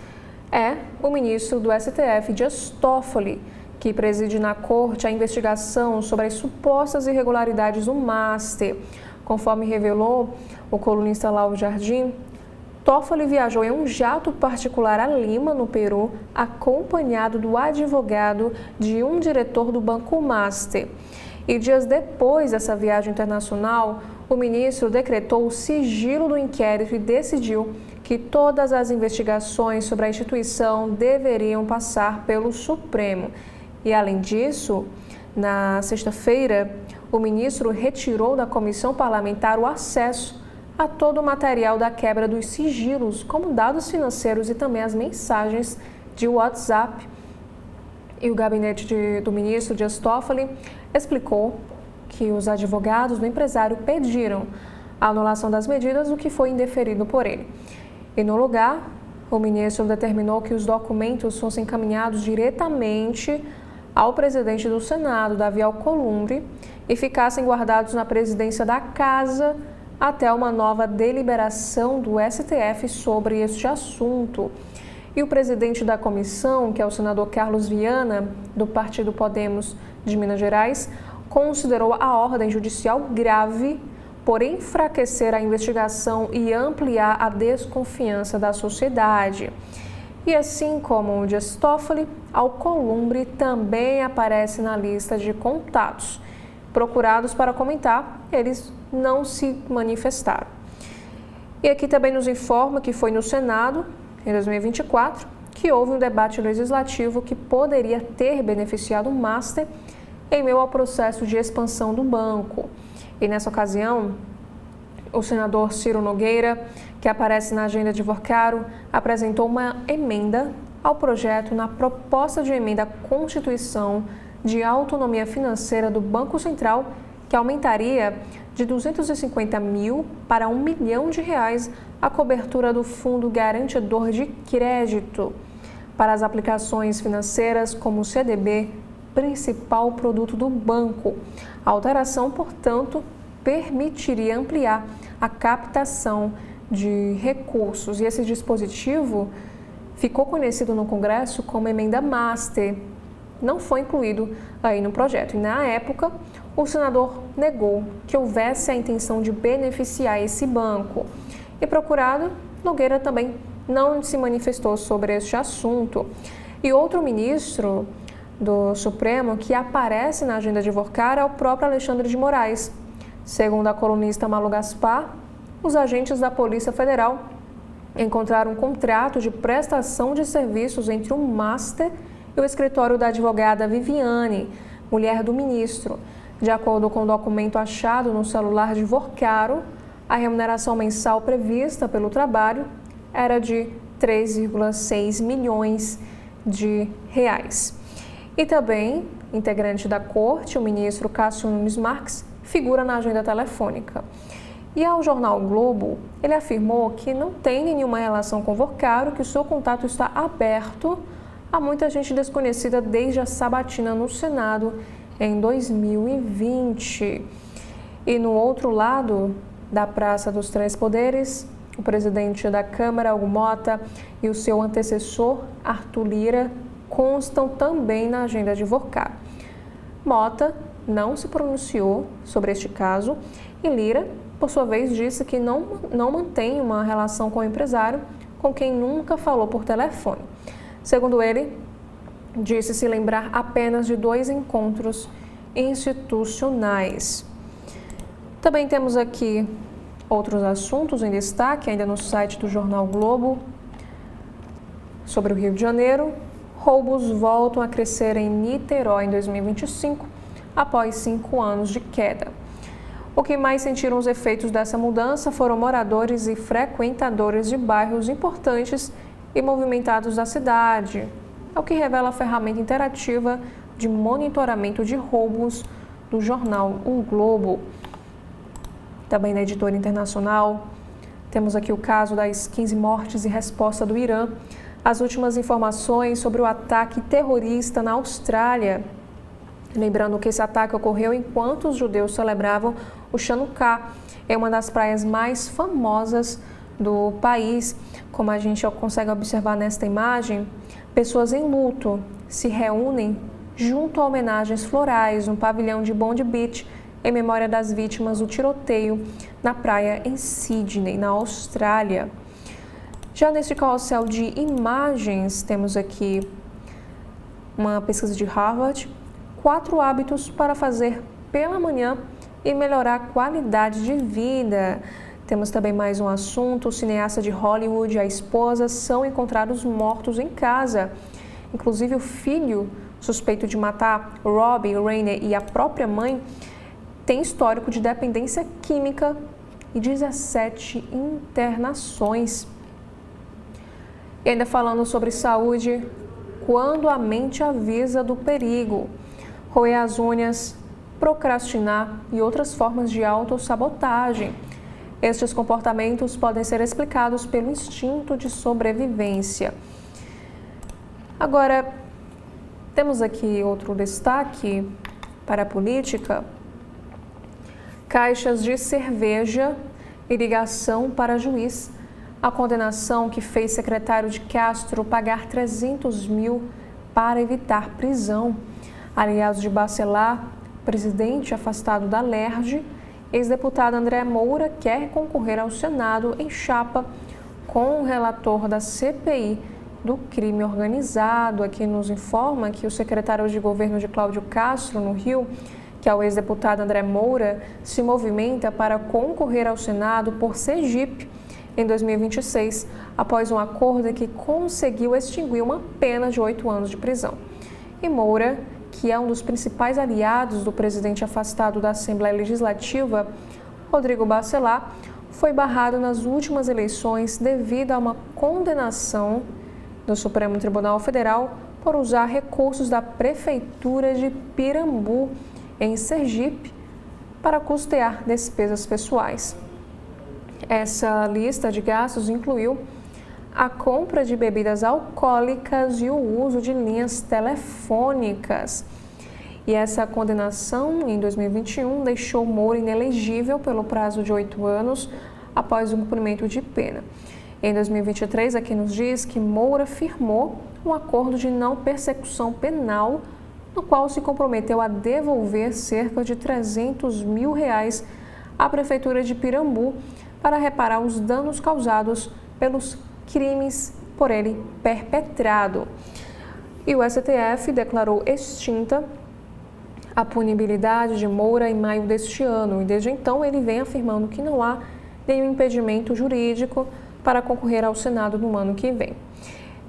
é o ministro do STF, Dias Toffoli, que preside na corte a investigação sobre as supostas irregularidades do MASTER. Conforme revelou o colunista Lauro Jardim, Toffoli viajou em um jato particular a Lima, no Peru, acompanhado do advogado de um diretor do Banco Master. E dias depois dessa viagem internacional, o ministro decretou o sigilo do inquérito e decidiu que todas as investigações sobre a instituição deveriam passar pelo Supremo. E, além disso, na sexta-feira, o ministro retirou da comissão parlamentar o acesso a todo o material da quebra dos sigilos, como dados financeiros e também as mensagens de WhatsApp. E o gabinete do ministro Dias Toffoli explicou que os advogados do empresário pediram a anulação das medidas, o que foi indeferido por ele. E no lugar, o ministro determinou que os documentos fossem encaminhados diretamente ao presidente do Senado, Davi Alcolumbre, e ficassem guardados na presidência da Casa até uma nova deliberação do STF sobre este assunto. E o presidente da comissão, que é o senador Carlos Viana, do Partido Podemos de Minas Gerais, considerou a ordem judicial grave por enfraquecer a investigação e ampliar a desconfiança da sociedade. E assim como o Dias Toffoli, Alcolumbre também aparece na lista de contatos. Procurados para comentar, eles não se manifestaram. E aqui também nos informa que foi no Senado, em 2024, que houve um debate legislativo que poderia ter beneficiado o Master em meio ao processo de expansão do banco. E nessa ocasião, o senador Ciro Nogueira, que aparece na agenda de Porcaro, apresentou uma emenda ao projeto na proposta de emenda à Constituição de Autonomia Financeira do Banco Central, que aumentaria de 250 mil para R$1 milhão a cobertura do Fundo Garantidor de Crédito para as aplicações financeiras como o CDB, principal produto do banco. A alteração, portanto, permitiria ampliar a captação de recursos e esse dispositivo ficou conhecido no Congresso como emenda Master. Não foi incluído aí no projeto. E na época, o senador negou que houvesse a intenção de beneficiar esse banco. E procurado, Nogueira também não se manifestou sobre este assunto. E outro ministro do Supremo que aparece na agenda de Porcaro é o próprio Alexandre de Moraes. Segundo a colunista Malu Gaspar, os agentes da Polícia Federal encontraram um contrato de prestação de serviços entre o Master e o escritório da advogada Viviane, mulher do ministro. De acordo com o documento achado no celular de Porcaro, a remuneração mensal prevista pelo trabalho era de 3,6 milhões de reais. E também, integrante da corte, o ministro Cássio Nunes Marques, figura na agenda telefônica. E ao jornal Globo, ele afirmou que não tem nenhuma relação com Porcaro, que o seu contato está aberto a muita gente desconhecida desde a sabatina no Senado em 2020. E no outro lado da Praça dos Três Poderes, o presidente da Câmara, Hugo Mota, e o seu antecessor, Arthur Lira, constam também na agenda de Porcaro. Mota não se pronunciou sobre este caso e Lira, por sua vez, disse que não mantém uma relação com o empresário com quem nunca falou por telefone. Segundo ele, disse se lembrar apenas de 2 encontros institucionais. Também temos aqui outros assuntos em destaque, ainda no site do Jornal Globo, sobre o Rio de Janeiro. Roubos voltam a crescer em Niterói em 2025, após 5 anos de queda. O que mais sentiram os efeitos dessa mudança foram moradores e frequentadores de bairros importantes e movimentados da cidade, é o que revela a ferramenta interativa de monitoramento de roubos do jornal O Globo. Também na editora internacional, temos aqui o caso das 15 mortes e resposta do Irã, as últimas informações sobre o ataque terrorista na Austrália. Lembrando que esse ataque ocorreu enquanto os judeus celebravam o Chanukah, em uma das praias mais famosas do país. Como a gente consegue observar nesta imagem, pessoas em luto se reúnem junto a homenagens florais no pavilhão de Bondi Beach, em memória das vítimas do tiroteio na praia em Sydney, na Austrália. Já neste carrossel de imagens, temos aqui uma pesquisa de Harvard, 4 hábitos para fazer pela manhã e melhorar a qualidade de vida. Temos também mais um assunto, o cineasta de Hollywood e a esposa são encontrados mortos em casa. Inclusive o filho suspeito de matar Robbie, Rainer e a própria mãe tem histórico de dependência química e 17 internações. E ainda falando sobre saúde, quando a mente avisa do perigo, roer as unhas, procrastinar e outras formas de autossabotagem. Estes comportamentos podem ser explicados pelo instinto de sobrevivência. Agora, temos aqui outro destaque para a política. Caixas de cerveja e ligação para juiz. A condenação que fez secretário de Castro pagar 300 mil para evitar prisão. Aliados de Bacelar, presidente afastado da LERJ, ex-deputado André Moura quer concorrer ao Senado em chapa com o relator da CPI do crime organizado. Aqui nos informa que o secretário de governo de Cláudio Castro, no Rio, que é o ex-deputado André Moura, se movimenta para concorrer ao Senado por Sergipe em 2026, após um acordo que conseguiu extinguir uma pena de 8 anos de prisão. E Moura, que é um dos principais aliados do presidente afastado da Assembleia Legislativa, Rodrigo Bacelar, foi barrado nas últimas eleições devido a uma condenação do Supremo Tribunal Federal por usar recursos da Prefeitura de Pirambu, em Sergipe, para custear despesas pessoais. Essa lista de gastos incluiu a compra de bebidas alcoólicas e o uso de linhas telefônicas. E essa condenação, em 2021, deixou Moura inelegível pelo prazo de 8 anos após o cumprimento de pena. Em 2023, aqui nos diz que Moura firmou um acordo de não persecução penal, no qual se comprometeu a devolver cerca de 300 mil reais à Prefeitura de Pirambu para reparar os danos causados pelos crimes por ele perpetrado. E o STF declarou extinta a punibilidade de Moura em maio deste ano, e desde então ele vem afirmando que não há nenhum impedimento jurídico para concorrer ao Senado no ano que vem.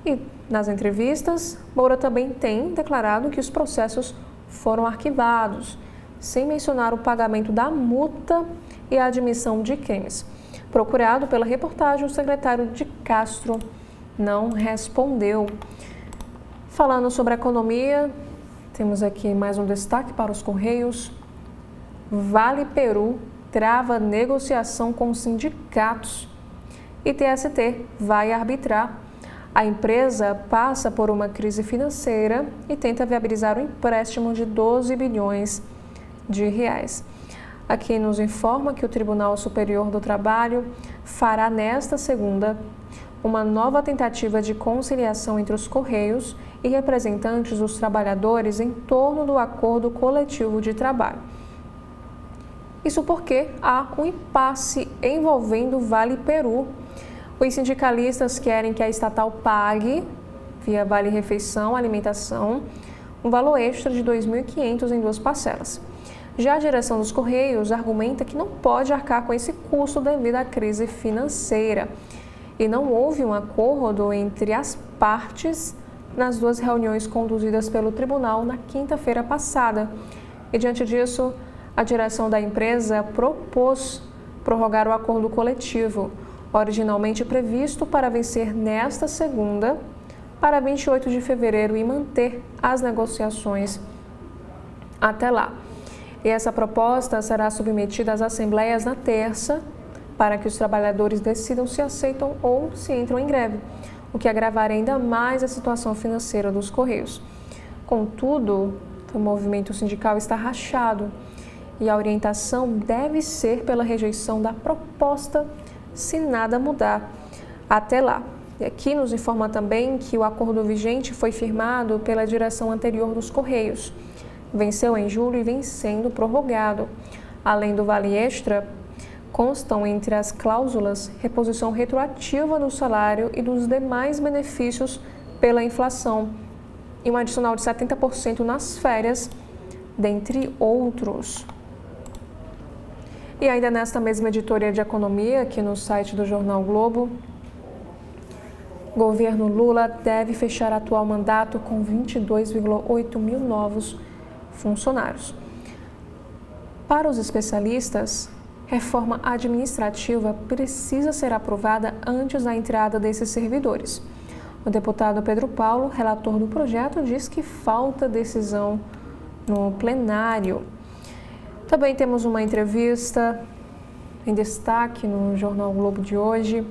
E nas entrevistas, Moura também tem declarado que os processos foram arquivados, sem mencionar o pagamento da multa e a admissão de crimes. Procurado pela reportagem, o secretário de Castro não respondeu. Falando sobre a economia, temos aqui mais um destaque para os Correios. Vale Peru trava negociação com sindicatos e TST vai arbitrar. A empresa passa por uma crise financeira e tenta viabilizar um empréstimo de 12 bilhões de reais. Aqui nos informa que o Tribunal Superior do Trabalho fará nesta segunda uma nova tentativa de conciliação entre os Correios e representantes dos trabalhadores em torno do acordo coletivo de trabalho. Isso porque há um impasse envolvendo Vale Peru. Os sindicalistas querem que a estatal pague, via Vale Refeição, alimentação, um valor extra de R$ 2.500 em 2 parcelas. Já a direção dos Correios argumenta que não pode arcar com esse custo devido à crise financeira. E não houve um acordo entre as partes nas 2 reuniões conduzidas pelo tribunal na quinta-feira passada. E diante disso, a direção da empresa propôs prorrogar o acordo coletivo, originalmente previsto para vencer nesta segunda, para 28 de fevereiro e manter as negociações até lá. E essa proposta será submetida às assembleias na terça, para que os trabalhadores decidam se aceitam ou se entram em greve, o que agravaria ainda mais a situação financeira dos Correios. Contudo, o movimento sindical está rachado e a orientação deve ser pela rejeição da proposta se nada mudar até lá. E aqui nos informa também que o acordo vigente foi firmado pela direção anterior dos Correios. Venceu em julho e vem sendo prorrogado. Além do vale extra, constam entre as cláusulas reposição retroativa do salário e dos demais benefícios pela inflação e um adicional de 70% nas férias, dentre outros. E ainda nesta mesma editoria de economia, aqui no site do Jornal Globo, governo Lula deve fechar atual mandato com 22,8 mil novos funcionários. Para os especialistas, reforma administrativa precisa ser aprovada antes da entrada desses servidores. O deputado Pedro Paulo, relator do projeto, diz que falta decisão no plenário. Também temos uma entrevista em destaque no Jornal Globo de hoje.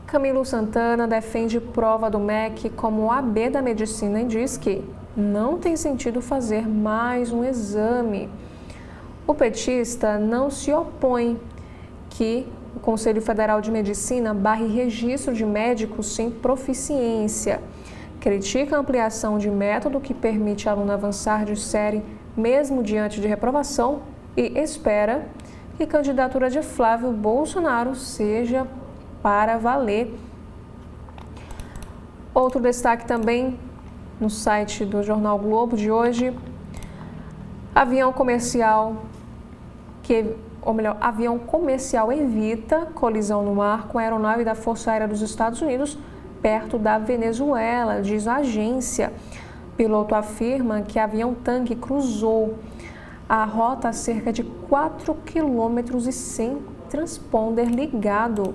Camilo Santana defende prova do MEC como OAB da medicina e diz que não tem sentido fazer mais um exame. O petista não se opõe que o Conselho Federal de Medicina barre registro de médicos sem proficiência. Critica a ampliação de método que permite aluno avançar de série mesmo diante de reprovação e espera que a candidatura de Flávio Bolsonaro seja para valer. Outro destaque também no site do Jornal Globo de hoje: avião comercial evita colisão no mar com a aeronave da Força Aérea dos Estados Unidos perto da Venezuela, diz a agência. Piloto afirma que avião-tanque cruzou a rota a cerca de 4 quilômetros e sem transponder ligado.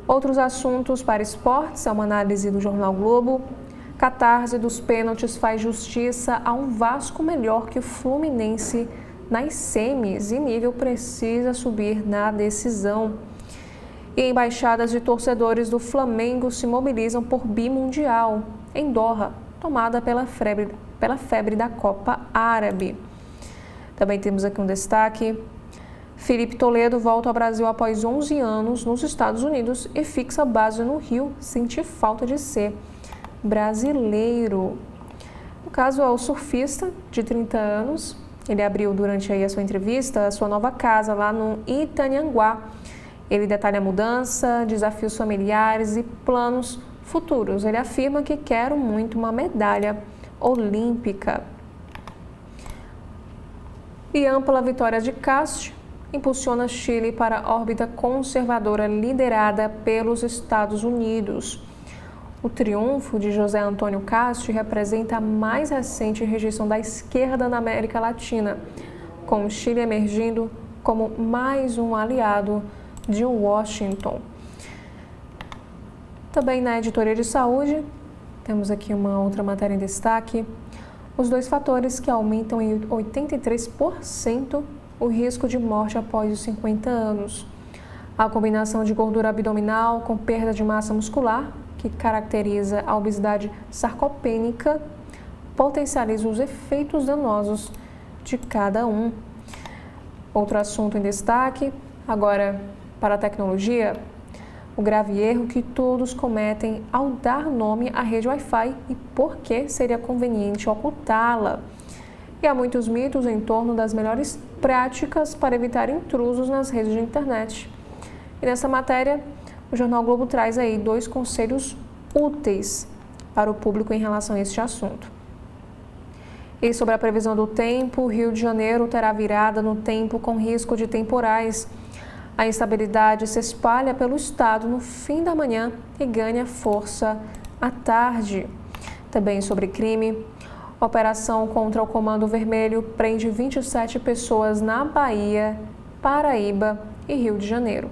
Outros assuntos para esportes, é uma análise do Jornal Globo. Catarse dos pênaltis faz justiça a um Vasco melhor que o Fluminense nas semis e nível precisa subir na decisão. E embaixadas de torcedores do Flamengo se mobilizam por bimundial em Doha, tomada pela febre da Copa Árabe. Também temos aqui um destaque: Felipe Toledo volta ao Brasil após 11 anos nos Estados Unidos e fixa base no Rio, sente falta de ser brasileiro. O caso é o surfista de 30 anos. Ele abriu durante a sua entrevista a sua nova casa lá no Itanhanguá. Ele detalha a mudança, desafios familiares e planos futuros. Ele afirma que quer muito uma medalha olímpica. E ampla vitória de Cássio impulsiona Chile para a órbita conservadora liderada pelos Estados Unidos. O triunfo de José Antônio Cássio representa a mais recente rejeição da esquerda na América Latina, com o Chile emergindo como mais um aliado de Washington. Também na editoria de saúde, temos aqui uma outra matéria em destaque: os dois fatores que aumentam em 83% o risco de morte após os 50 anos. A combinação de gordura abdominal com perda de massa muscular, que caracteriza a obesidade sarcopênica, potencializa os efeitos danosos de cada um. Outro assunto em destaque, agora para a tecnologia: o grave erro que todos cometem ao dar nome à rede Wi-Fi e por que seria conveniente ocultá-la. E há muitos mitos em torno das melhores práticas para evitar intrusos nas redes de internet. E nessa matéria, o Jornal Globo traz aí 2 conselhos úteis para o público em relação a este assunto. E sobre a previsão do tempo, o Rio de Janeiro terá virada no tempo com risco de temporais. A instabilidade se espalha pelo estado no fim da manhã e ganha força à tarde. Também sobre crime, A operação contra o Comando Vermelho prende 27 pessoas na Bahia, Paraíba e Rio de Janeiro.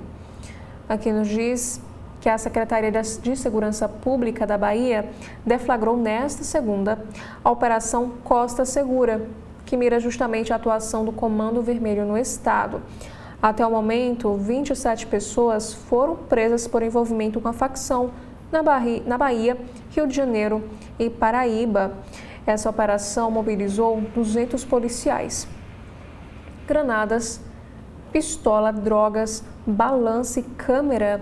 Aqui nos diz que a Secretaria de Segurança Pública da Bahia deflagrou nesta segunda a Operação Costa Segura, que mira justamente a atuação do Comando Vermelho no estado. Até o momento, 27 pessoas foram presas por envolvimento com a facção na Bahia, Rio de Janeiro e Paraíba. Essa operação mobilizou 200 policiais. Granadas, pistola, drogas, balança e câmera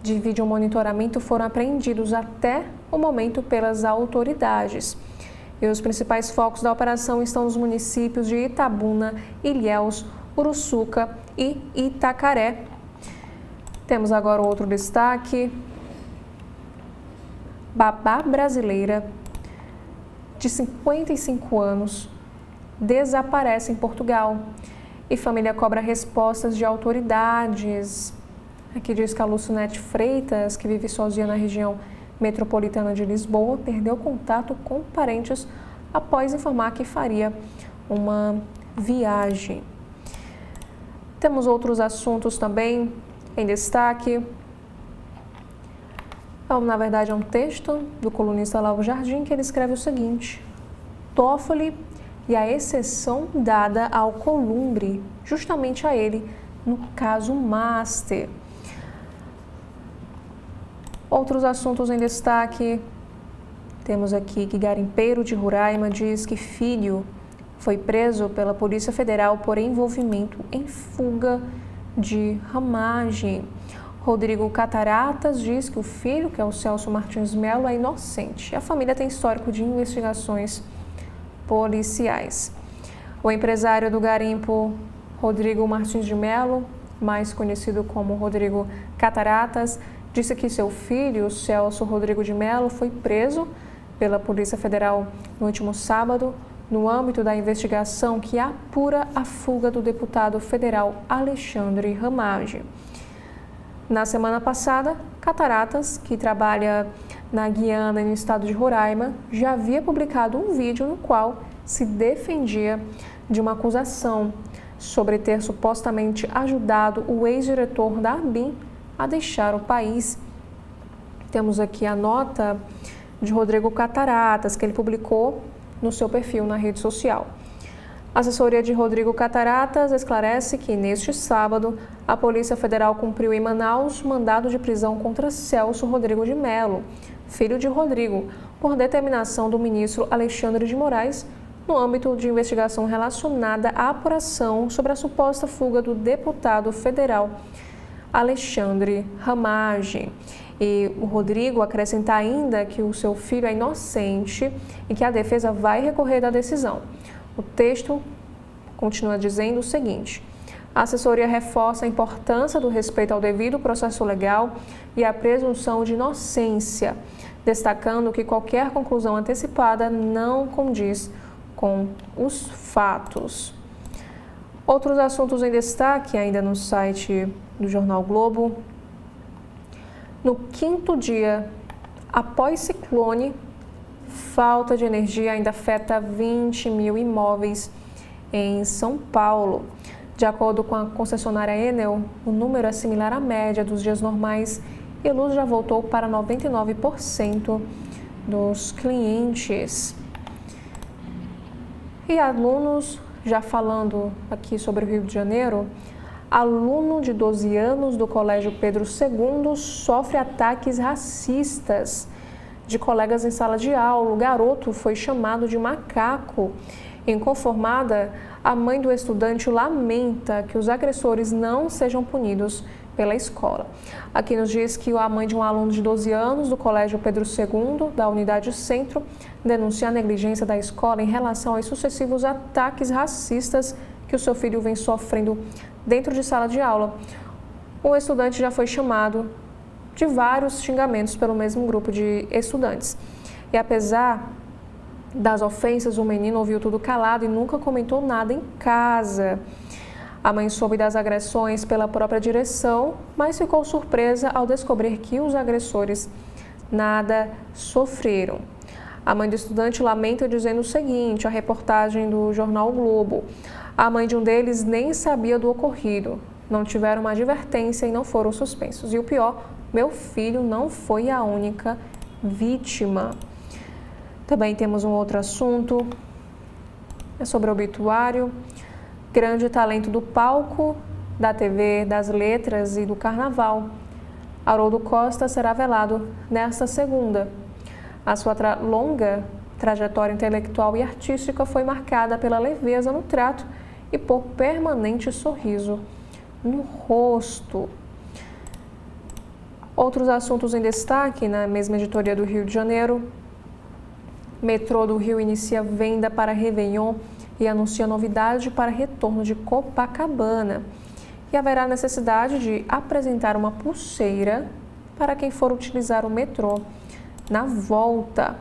de videomonitoramento foram apreendidos até o momento pelas autoridades. E os principais focos da operação estão nos municípios de Itabuna, Ilhéus, Uruçuca e Itacaré. Temos agora outro destaque. Babá brasileira de 55 anos desaparece em Portugal e família cobra respostas de autoridades. Aqui diz que a Lucinete Freitas, que vive sozinha na região metropolitana de Lisboa, perdeu contato com parentes após informar que faria uma viagem. Temos outros assuntos também em destaque. Na verdade, é um texto do colunista Lauro Jardim que ele escreve o seguinte: Toffoli e a exceção dada ao Columbre, justamente a ele, no caso Master. Outros assuntos em destaque, temos aqui que garimpeiro de Roraima diz que filho foi preso pela Polícia Federal por envolvimento em fuga de ramagem. Rodrigo Cataratas diz que o filho, que é o Celso Martins Melo, é inocente. A família tem histórico de investigações policiais. O empresário do garimpo, Rodrigo Martins de Melo, mais conhecido como Rodrigo Cataratas, disse que seu filho, Celso Rodrigo de Melo, foi preso pela Polícia Federal no último sábado, no âmbito da investigação que apura a fuga do deputado federal Alexandre Ramage. Na semana passada, Cataratas, que trabalha na Guiana e no estado de Roraima, já havia publicado um vídeo no qual se defendia de uma acusação sobre ter supostamente ajudado o ex-diretor da ABIN a deixar o país. Temos aqui a nota de Rodrigo Cataratas, que ele publicou no seu perfil na rede social. A assessoria de Rodrigo Cataratas esclarece que, neste sábado, a Polícia Federal cumpriu em Manaus mandado de prisão contra Celso Rodrigo de Melo, filho de Rodrigo, por determinação do ministro Alexandre de Moraes, no âmbito de investigação relacionada à apuração sobre a suposta fuga do deputado federal Alexandre Ramage. E o Rodrigo acrescenta ainda que o seu filho é inocente e que a defesa vai recorrer da decisão. O texto continua dizendo o seguinte: a assessoria reforça a importância do respeito ao devido processo legal e à presunção de inocência, destacando que qualquer conclusão antecipada não condiz com os fatos. Outros assuntos em destaque ainda no site do Jornal Globo. No 5º dia após ciclone, falta de energia ainda afeta 20 mil imóveis em São Paulo. De acordo com a concessionária Enel, o número é similar à média dos dias normais e a luz já voltou para 99% dos clientes. E alunos, já falando aqui sobre o Rio de Janeiro, aluno de 12 anos do Colégio Pedro II sofre ataques racistas de colegas em sala de aula. O garoto foi chamado de macaco. Inconformada, a mãe do estudante lamenta que os agressores não sejam punidos pela escola. Aqui nos diz que a mãe de um aluno de 12 anos do Colégio Pedro II, da Unidade Centro, denuncia a negligência da escola em relação aos sucessivos ataques racistas que o seu filho vem sofrendo dentro de sala de aula. O estudante já foi chamado de vários xingamentos pelo mesmo grupo de estudantes. E apesar das ofensas, o menino ouviu tudo calado e nunca comentou nada em casa. A mãe soube das agressões pela própria direção, mas ficou surpresa ao descobrir que os agressores nada sofreram. A mãe do estudante lamenta dizendo o seguinte, a reportagem do jornal o Globo. A mãe de um deles nem sabia do ocorrido. Não tiveram uma advertência e não foram suspensos. E o pior, meu filho não foi a única vítima. Também temos um outro assunto, é sobre o obituário. Grande talento do palco, da TV, das letras e do carnaval. Haroldo Costa será velado nesta segunda. A sua longa trajetória intelectual e artística foi marcada pela leveza no trato e por permanente sorriso no rosto. Outros assuntos em destaque na mesma editoria do Rio de Janeiro. Metrô do Rio inicia venda para Réveillon e anuncia novidade para retorno de Copacabana. E haverá necessidade de apresentar uma pulseira para quem for utilizar o metrô na volta.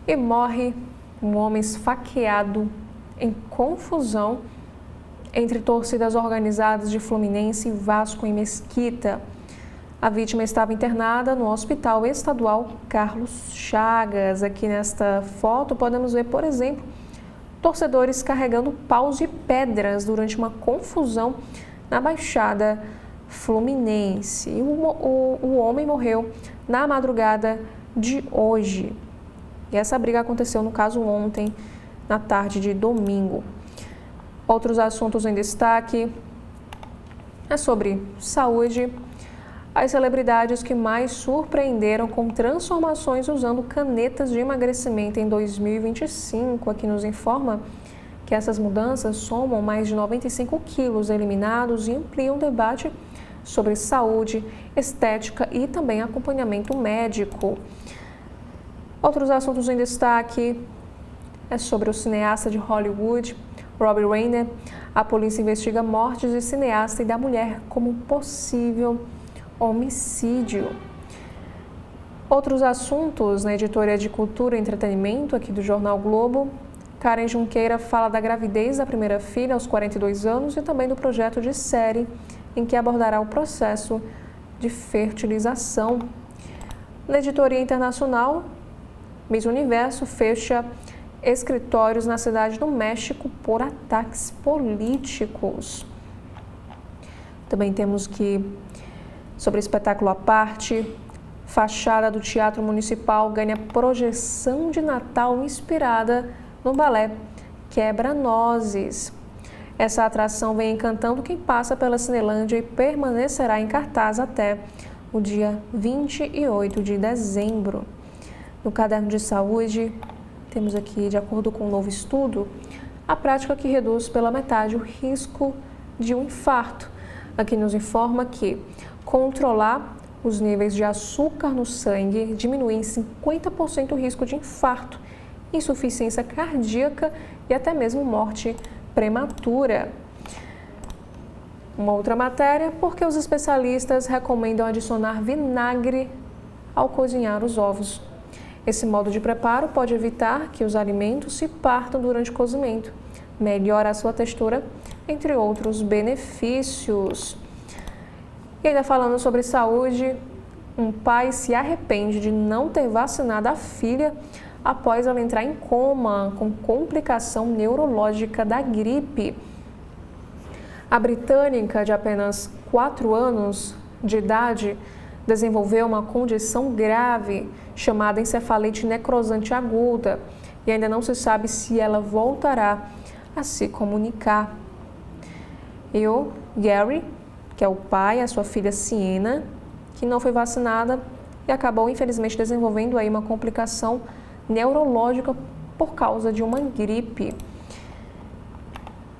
E morre um homem esfaqueado em confusão entre torcidas organizadas de Fluminense e Vasco em Mesquita. A vítima estava internada no Hospital Estadual Carlos Chagas. Aqui nesta foto podemos ver, por exemplo, torcedores carregando paus e pedras durante uma confusão na Baixada Fluminense. E o homem morreu na madrugada de hoje. E essa briga aconteceu, no caso, ontem, na tarde de domingo. Outros assuntos em destaque é sobre saúde. As celebridades que mais surpreenderam com transformações usando canetas de emagrecimento em 2025. Aqui nos informa que essas mudanças somam mais de 95 quilos eliminados e ampliam o debate sobre saúde, estética e também acompanhamento médico. Outros assuntos em destaque é sobre o cineasta de Hollywood, Robbie Reiner. A polícia investiga mortes de cineasta e da mulher como possível homicídio. Outros assuntos na editoria de Cultura e Entretenimento aqui do Jornal Globo. Karen Junqueira fala da gravidez da primeira filha aos 42 anos e também do projeto de série em que abordará o processo de fertilização. Na editoria internacional, Miss Universo fecha escritórios na cidade do México por ataques políticos. Também temos que, sobre espetáculo à parte, fachada do Teatro Municipal ganha projeção de Natal inspirada no balé Quebra-Nozes. Essa atração vem encantando quem passa pela Cinelândia e permanecerá em cartaz até o dia 28 de dezembro. No caderno de saúde, temos aqui, de acordo com um novo estudo, a prática que reduz pela metade o risco de um infarto. Aqui nos informa que controlar os níveis de açúcar no sangue diminui em 50% o risco de infarto, insuficiência cardíaca e até mesmo morte prematura. Uma outra matéria, porque os especialistas recomendam adicionar vinagre ao cozinhar os ovos. Esse modo de preparo pode evitar que os alimentos se partam durante o cozimento, melhora a sua textura, entre outros benefícios. E ainda falando sobre saúde, um pai se arrepende de não ter vacinado a filha após ela entrar em coma com complicação neurológica da gripe. A britânica, de apenas 4 anos de idade, desenvolveu uma condição grave chamada encefalite necrosante aguda e ainda não se sabe se ela voltará a se comunicar. E o Gary, que é o pai, a sua filha Sienna, que não foi vacinada e acabou infelizmente desenvolvendo aí uma complicação neurológica por causa de uma gripe.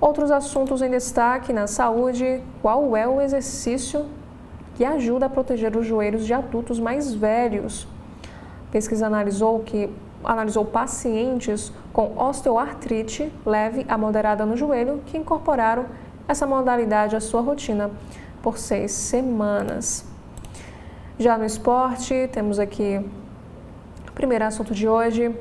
Outros assuntos em destaque na saúde: qual é o exercício que ajuda a proteger os joelhos de adultos mais velhos? A pesquisa analisou pacientes com osteoartrite leve a moderada no joelho que incorporaram essa modalidade à sua rotina por 6 semanas. Já no esporte, temos aqui o primeiro assunto de hoje.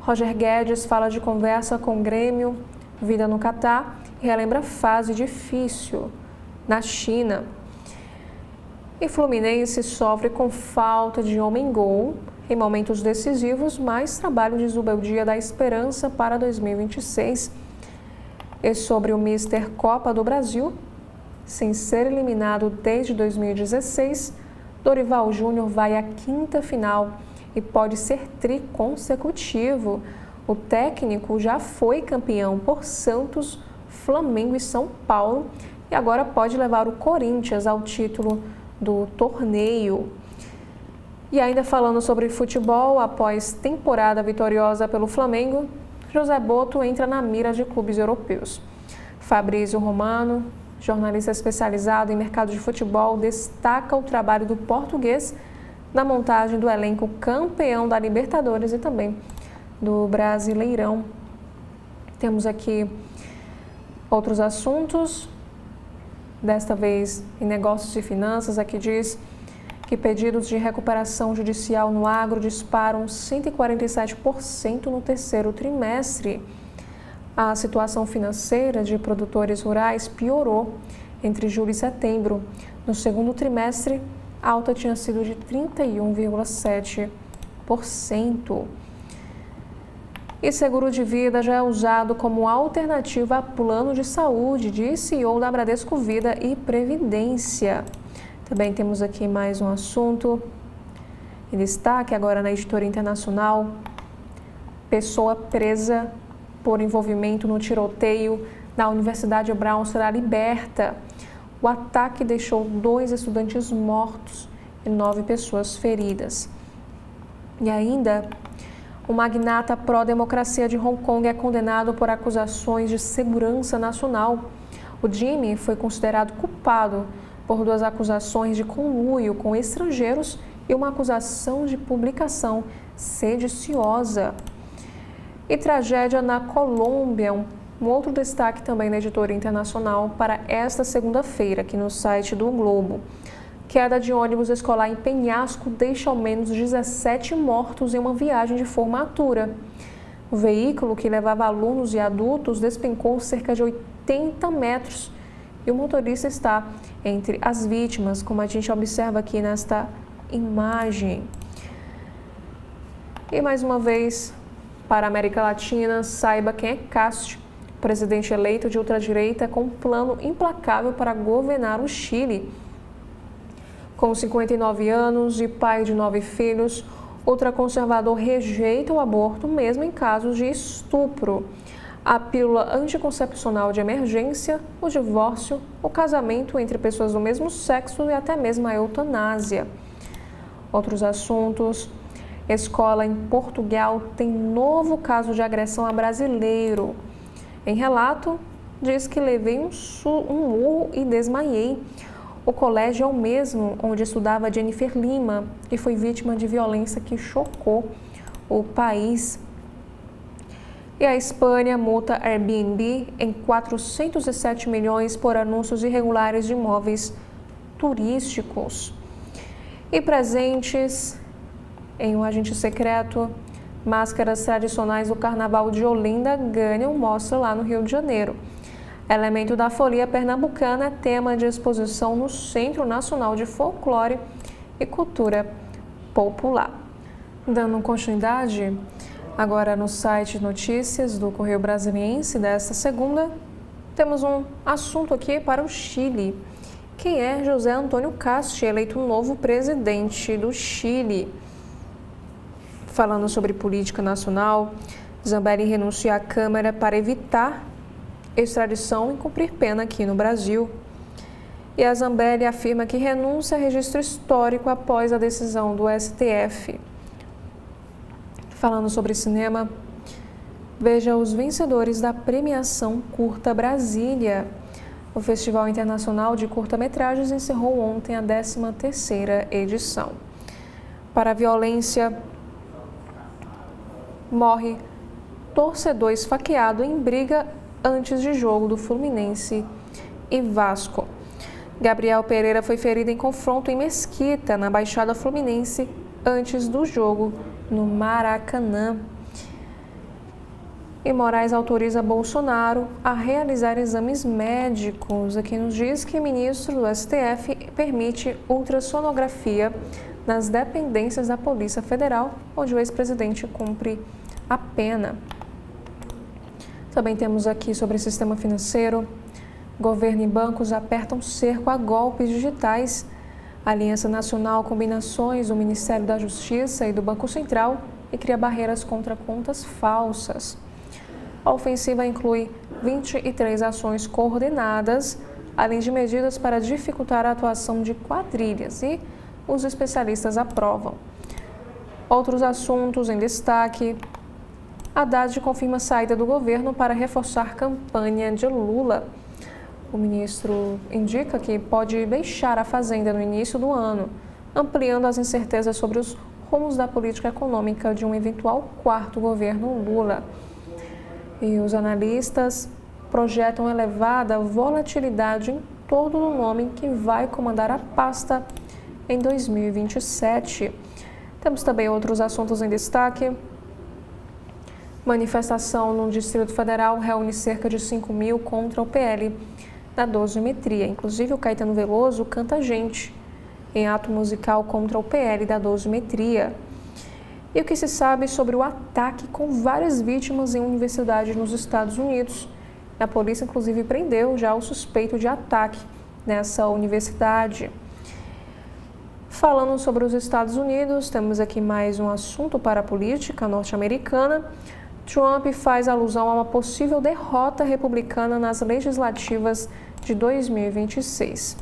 Roger Guedes fala de conversa com o Grêmio, vida no Catar, e relembra fase difícil na China. E Fluminense sofre com falta de homem-gol em momentos decisivos, mais trabalho de Zubeldia da Esperança para 2026. E sobre o Mister Copa do Brasil, sem ser eliminado desde 2016, Dorival Júnior vai à quinta final e pode ser tri consecutivo. O técnico já foi campeão por Santos, Flamengo e São Paulo e agora pode levar o Corinthians ao título do torneio. E ainda falando sobre futebol, após temporada vitoriosa pelo Flamengo, José Boto entra na mira de clubes europeus. Fabrício Romano, jornalista especializado em mercado de futebol, destaca o trabalho do português na montagem do elenco campeão da Libertadores e também do Brasileirão. Temos aqui outros assuntos, desta vez em negócios e finanças. Aqui diz que pedidos de recuperação judicial no agro disparam 147% no terceiro trimestre. A situação financeira de produtores rurais piorou entre julho e setembro. No segundo trimestre, a alta tinha sido de 31,7%. E seguro de vida já é usado como alternativa a plano de saúde, disse CEO da Bradesco Vida e Previdência. Também temos aqui mais um assunto em destaque agora na Editora Internacional. Pessoa presa por envolvimento no tiroteio na Universidade Brown será liberta. O ataque deixou 2 estudantes mortos e 9 pessoas feridas. E ainda, o magnata pró-democracia de Hong Kong é condenado por acusações de segurança nacional. O Jimmy foi considerado culpado por 2 acusações de conluio com estrangeiros e uma acusação de publicação sediciosa. E tragédia na Colômbia, um outro destaque também na Editora Internacional para esta segunda-feira, aqui no site do Globo. Queda de ônibus escolar em Penhasco deixa ao menos 17 mortos em uma viagem de formatura. O veículo, que levava alunos e adultos, despencou cerca de 80 metros e o motorista está entre as vítimas, como a gente observa aqui nesta imagem. E mais uma vez, para a América Latina, saiba quem é Castillo, presidente eleito de ultradireita com um plano implacável para governar o Chile. Com 59 anos e pai de 9 filhos, o ultraconservador rejeita o aborto mesmo em casos de estupro, a pílula anticoncepcional de emergência, o divórcio, o casamento entre pessoas do mesmo sexo e até mesmo a eutanásia. Outros assuntos. Escola em Portugal tem novo caso de agressão a brasileiro. Em relato, diz que levei um murro e desmaiei. O colégio é o mesmo onde estudava Jennifer Lima, que foi vítima de violência que chocou o país. E a Espanha multa Airbnb em 407 milhões por anúncios irregulares de imóveis turísticos. E presentes em um agente secreto, máscaras tradicionais do Carnaval de Olinda ganham mostra lá no Rio de Janeiro. Elemento da folia pernambucana é tema de exposição no Centro Nacional de Folclore e Cultura Popular. Dando continuidade, agora no site de notícias do Correio Brasiliense desta segunda, temos um assunto aqui para o Chile. Quem é José Antônio Cast, eleito novo presidente do Chile? Falando sobre política nacional, Zambelli renuncia à Câmara para evitar extradição e cumprir pena aqui no Brasil. E a Zambelli afirma que renuncia a registro histórico após a decisão do STF. Falando sobre cinema, veja os vencedores da premiação Curta Brasília. O Festival Internacional de Curta-Metragens encerrou ontem a 13ª edição. Para a violência, morre torcedor esfaqueado em briga antes de jogo do Fluminense e Vasco. Gabriel Pereira foi ferido em confronto em Mesquita, na Baixada Fluminense, antes do jogo no Maracanã. E Moraes autoriza Bolsonaro a realizar exames médicos. Aqui nos diz que o ministro do STF permite ultrassonografia nas dependências da Polícia Federal, onde o ex-presidente cumpre a pena. Também temos aqui sobre o sistema financeiro. Governo e bancos apertam cerco a golpes digitais. A Aliança Nacional combina ações do Ministério da Justiça e do Banco Central e cria barreiras contra contas falsas. A ofensiva inclui 23 ações coordenadas, além de medidas para dificultar a atuação de quadrilhas, e os especialistas aprovam. Outros assuntos em destaque: Haddad confirma a saída do governo para reforçar campanha de Lula. O ministro indica que pode deixar a Fazenda no início do ano, ampliando as incertezas sobre os rumos da política econômica de um eventual quarto governo Lula. E os analistas projetam elevada volatilidade em torno do nome que vai comandar a pasta em 2027. Temos também outros assuntos em destaque. Manifestação no Distrito Federal reúne cerca de 5.000 contra o PL da dosimetria. Inclusive, o Caetano Veloso canta Gente em ato musical contra o PL da dosimetria. E o que se sabe sobre o ataque com várias vítimas em universidade nos Estados Unidos? A polícia, inclusive, prendeu já o suspeito de ataque nessa universidade. Falando sobre os Estados Unidos, temos aqui mais um assunto para a política norte-americana. Trump faz alusão a uma possível derrota republicana nas legislativas de 2026.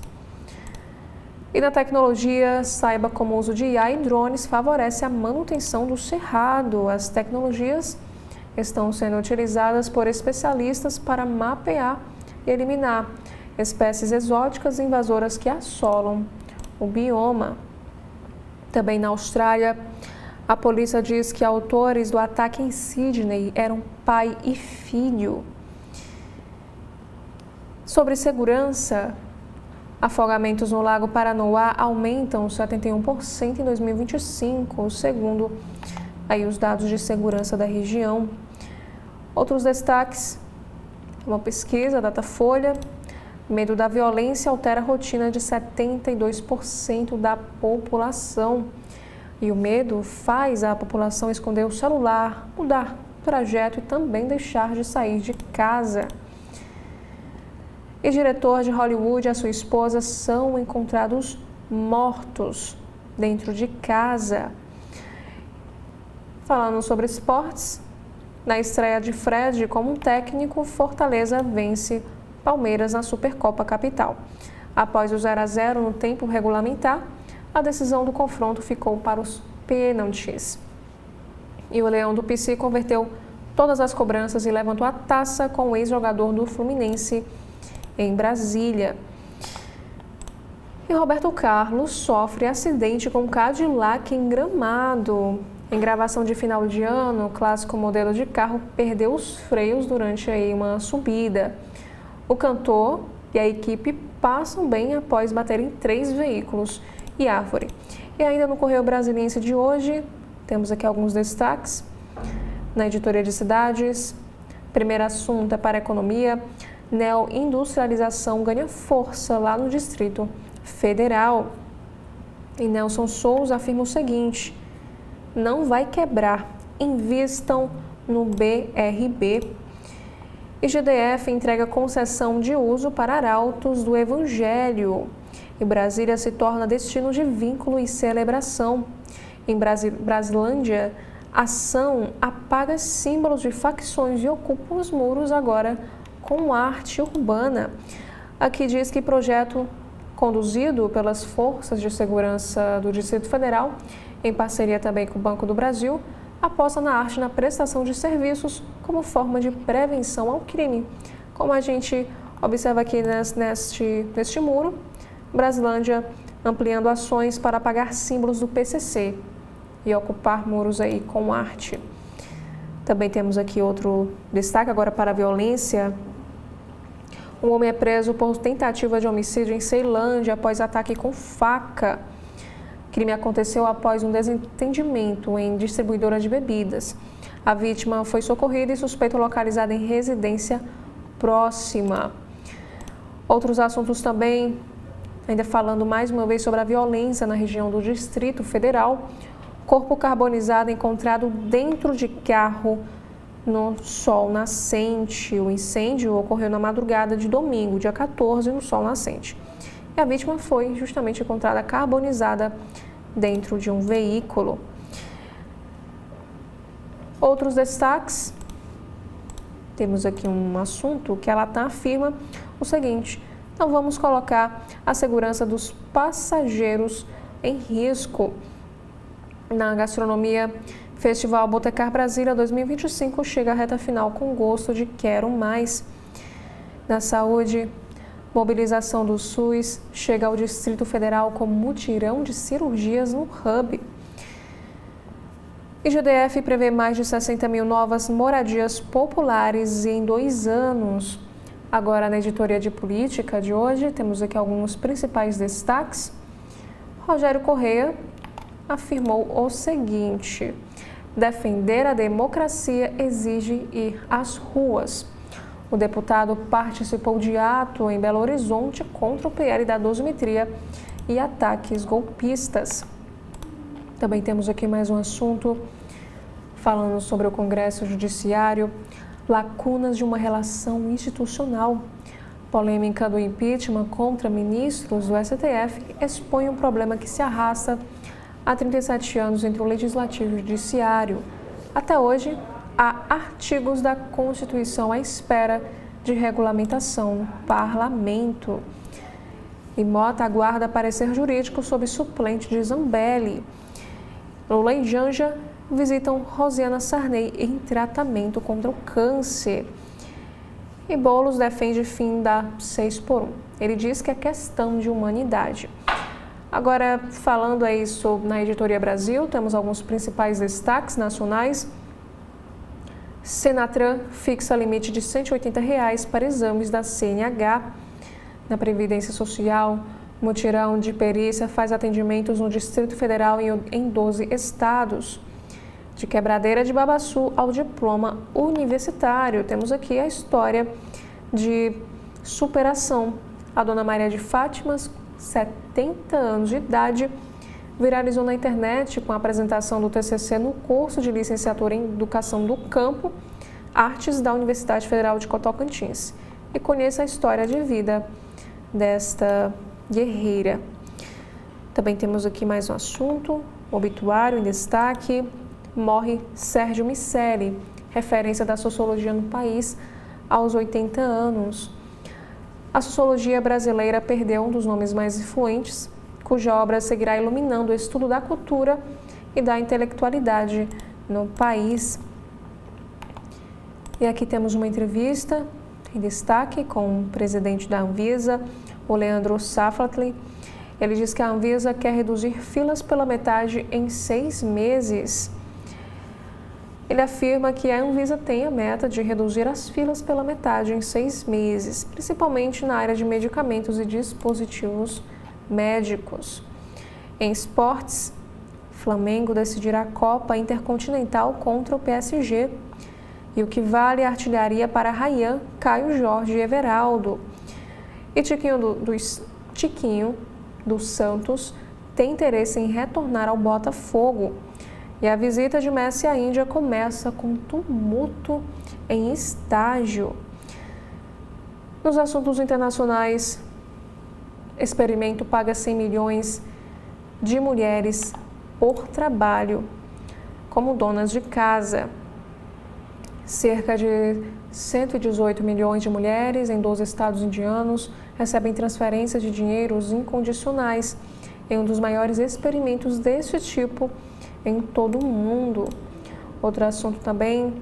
E na tecnologia, saiba como o uso de IA e drones favorece a manutenção do cerrado. As tecnologias estão sendo utilizadas por especialistas para mapear e eliminar espécies exóticas e invasoras que assolam o bioma. Também na Austrália, a polícia diz que autores do ataque em Sydney eram pai e filho. Sobre segurança, afogamentos no Lago Paranoá aumentam 71% em 2025, segundo aí os dados de segurança da região. Outros destaques: uma pesquisa Datafolha: medo da violência altera a rotina de 72% da população. E o medo faz a população esconder o celular, mudar o trajeto e também deixar de sair de casa. E diretor de Hollywood e a sua esposa são encontrados mortos dentro de casa. Falando sobre esportes, na estreia de Fred como técnico, Fortaleza vence Palmeiras na Supercopa Capital. Após o 0-0 no tempo regulamentar, a decisão do confronto ficou para os pênaltis. E o Leão do Pici converteu todas as cobranças e levantou a taça com o ex-jogador do Fluminense em Brasília. E Roberto Carlos sofre acidente com Cadillac em Gramado. Em gravação de final de ano, o clássico modelo de carro perdeu os freios durante uma subida. O cantor e a equipe passam bem após bater em 3 veículos e árvore. E ainda no Correio Brasiliense de hoje, temos aqui alguns destaques. Na editoria de cidades, primeiro assunto é para a economia: neoindustrialização ganha força lá no Distrito Federal. E Nelson Souza afirma o seguinte: não vai quebrar, invistam no BRB. E GDF entrega concessão de uso para arautos do Evangelho. E Brasília se torna destino de vínculo e celebração. Em Brasilândia, ação apaga símbolos de facções e ocupa os muros agora com arte urbana. Aqui diz que projeto conduzido pelas Forças de Segurança do Distrito Federal, em parceria também com o Banco do Brasil, aposta na arte na prestação de serviços como forma de prevenção ao crime. Como a gente observa aqui neste muro, Brasilândia ampliando ações para apagar símbolos do PCC e ocupar muros aí com arte. Também temos aqui outro destaque agora para a violência. Um homem é preso por tentativa de homicídio em Ceilândia após ataque com faca. O crime aconteceu após um desentendimento em distribuidora de bebidas. A vítima foi socorrida e suspeito localizado em residência próxima. Outros assuntos também Ainda falando mais uma vez sobre a violência na região do Distrito Federal, corpo carbonizado encontrado dentro de carro no sol nascente. O incêndio ocorreu na madrugada de domingo, dia 14, no sol nascente. E a vítima foi justamente encontrada carbonizada dentro de um veículo. Outros destaques, temos aqui um assunto que a Latam afirma o seguinte: não vamos colocar a segurança dos passageiros em risco. Na gastronomia, Festival Botecar Brasília 2025 chega à reta final com gosto de quero mais. Na saúde, mobilização do SUS chega ao Distrito Federal com mutirão de cirurgias no Hub. IGDF prevê mais de 60 mil novas moradias populares em 2 anos. Agora, na editoria de política de hoje, temos aqui alguns principais destaques. Rogério Correia afirmou o seguinte: defender a democracia exige ir às ruas. O deputado participou de ato em Belo Horizonte contra o PL da dosimetria e ataques golpistas. Também temos aqui mais um assunto falando sobre o Congresso Judiciário, lacunas de uma relação institucional. Polêmica do impeachment contra ministros do STF expõe um problema que se arrasta há 37 anos entre o Legislativo e o Judiciário. Até hoje, há artigos da Constituição à espera de regulamentação no Parlamento. E Mota aguarda parecer jurídico sobre suplente de Zambelli. Lula e Janja visitam Rosiana Sarney em tratamento contra o câncer. E Boulos defende fim da 6x1. Ele diz que é questão de humanidade. Agora, falando aí sobre, na Editoria Brasil, temos alguns principais destaques nacionais. Senatran fixa limite de R$ 180 para exames da CNH. Na Previdência Social, mutirão de perícia faz atendimentos no Distrito Federal em 12 estados. De Quebradeira de Babaçu ao diploma universitário. Temos aqui a história de superação. A dona Maria de Fátima, 70 anos de idade, viralizou na internet com a apresentação do TCC no curso de licenciatura em Educação do Campo, Artes da Universidade Federal de Tocantins. E conheça a história de vida desta guerreira. Também temos aqui mais um assunto, obituário em destaque. Morre Sérgio Miceli, referência da sociologia no país, aos 80 anos. A sociologia brasileira perdeu um dos nomes mais influentes, cuja obra seguirá iluminando o estudo da cultura e da intelectualidade no país. E aqui temos uma entrevista em destaque com o presidente da Anvisa, o Leandro Safatli. Ele diz que a Anvisa quer reduzir filas pela metade em 6 meses. Ele afirma que a Anvisa tem a meta de reduzir as filas pela metade em 6 meses, principalmente na área de medicamentos e dispositivos médicos. Em esportes, Flamengo decidirá a Copa Intercontinental contra o PSG. E o que vale a artilharia para Rayhan, Caio Jorge e Everaldo. E Tiquinho do Santos tem interesse em retornar ao Botafogo. E a visita de Messi à Índia começa com tumulto em estágio. Nos assuntos internacionais, experimento paga 100 milhões de mulheres por trabalho como donas de casa. Cerca de 118 milhões de mulheres em 12 estados indianos recebem transferências de dinheiros incondicionais em um dos maiores experimentos desse tipo em todo o mundo. Outro assunto também,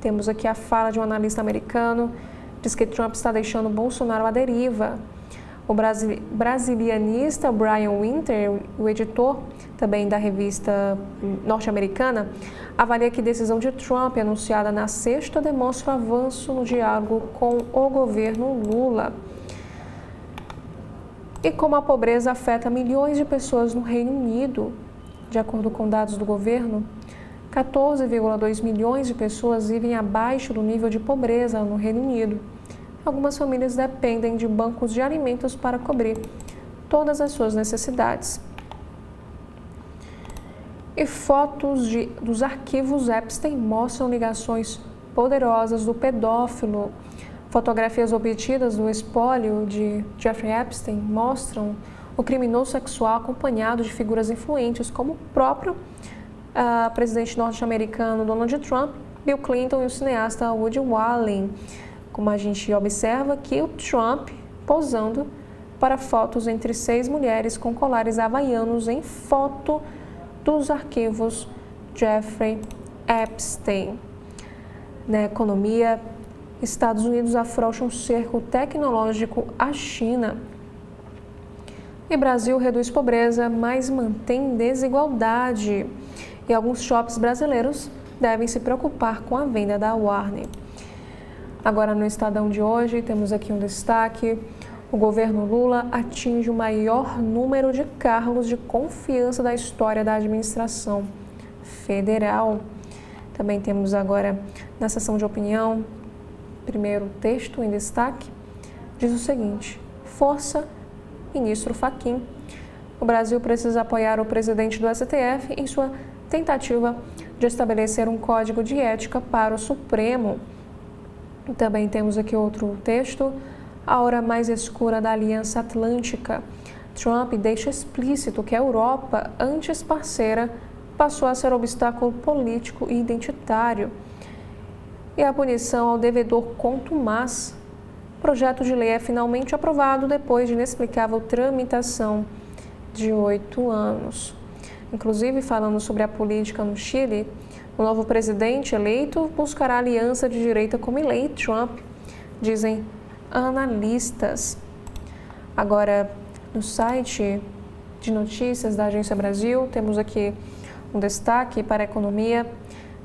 temos aqui a fala de um analista americano, diz que Trump está deixando Bolsonaro à deriva. O brasilianista Brian Winter, o editor também da revista norte-americana, avalia que a decisão de Trump, anunciada na sexta, demonstra o avanço no diálogo com o governo Lula. E como a pobreza afeta milhões de pessoas no Reino Unido. De acordo com dados do governo, 14,2 milhões de pessoas vivem abaixo do nível de pobreza no Reino Unido. Algumas famílias dependem de bancos de alimentos para cobrir todas as suas necessidades. E fotos dos arquivos Epstein mostram ligações poderosas do pedófilo. Fotografias obtidas do espólio de Jeffrey Epstein mostram o criminoso sexual acompanhado de figuras influentes como o próprio presidente norte-americano Donald Trump, Bill Clinton e o cineasta Woody Allen. Como a gente observa aqui, o Trump posando para fotos entre 6 mulheres com colares havaianos em foto dos arquivos Jeffrey Epstein. Na economia, Estados Unidos afrouxa um cerco tecnológico à China. E Brasil reduz pobreza, mas mantém desigualdade. E alguns shoppings brasileiros devem se preocupar com a venda da Warner. Agora, no Estadão de hoje, temos aqui um destaque. O governo Lula atinge o maior número de cargos de confiança da história da administração federal. Também temos agora, na seção de opinião, primeiro texto em destaque, diz o seguinte: Força, ministro Fachin. O Brasil precisa apoiar o presidente do STF em sua tentativa de estabelecer um código de ética para o Supremo. Também temos aqui outro texto. A hora mais escura da Aliança Atlântica. Trump deixa explícito que a Europa, antes parceira, passou a ser obstáculo político e identitário. E a punição ao devedor contumaz. O projeto de lei é finalmente aprovado depois de inexplicável tramitação de 8 anos. Inclusive, falando sobre a política no Chile, o novo presidente eleito buscará aliança de direita com Milei e Trump, dizem analistas. Agora, no site de notícias da Agência Brasil, temos aqui um destaque para a economia.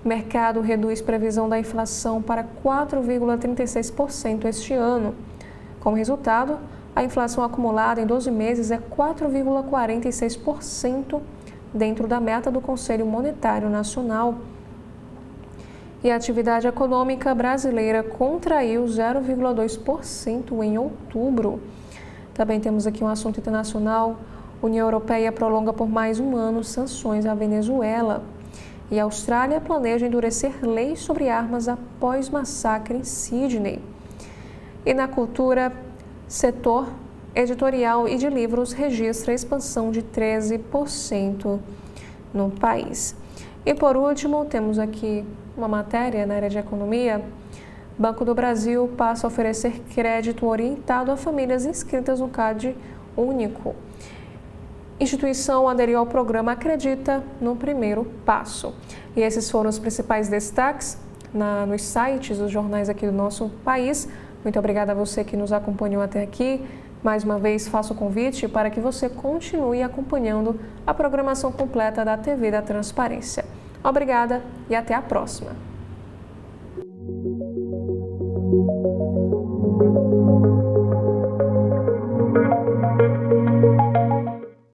O mercado reduz previsão da inflação para 4,36% este ano. Como resultado, a inflação acumulada em 12 meses é 4,46%, dentro da meta do Conselho Monetário Nacional. E a atividade econômica brasileira contraiu 0,2% em outubro. Também temos aqui um assunto internacional. União Europeia prolonga por mais um ano sanções à Venezuela. E a Austrália planeja endurecer leis sobre armas após massacre em Sydney. E na cultura, setor editorial e de livros registra expansão de 13% no país. E por último, temos aqui uma matéria na área de economia. Banco do Brasil passa a oferecer crédito orientado a famílias inscritas no CAD único. Instituição aderiu ao programa Acredita no primeiro passo. E esses foram os principais destaques nos sites dos jornais aqui do nosso país. Muito obrigada a você que nos acompanhou até aqui. Mais uma vez, faço o convite para que você continue acompanhando a programação completa da TV da Transparência. Obrigada e até a próxima!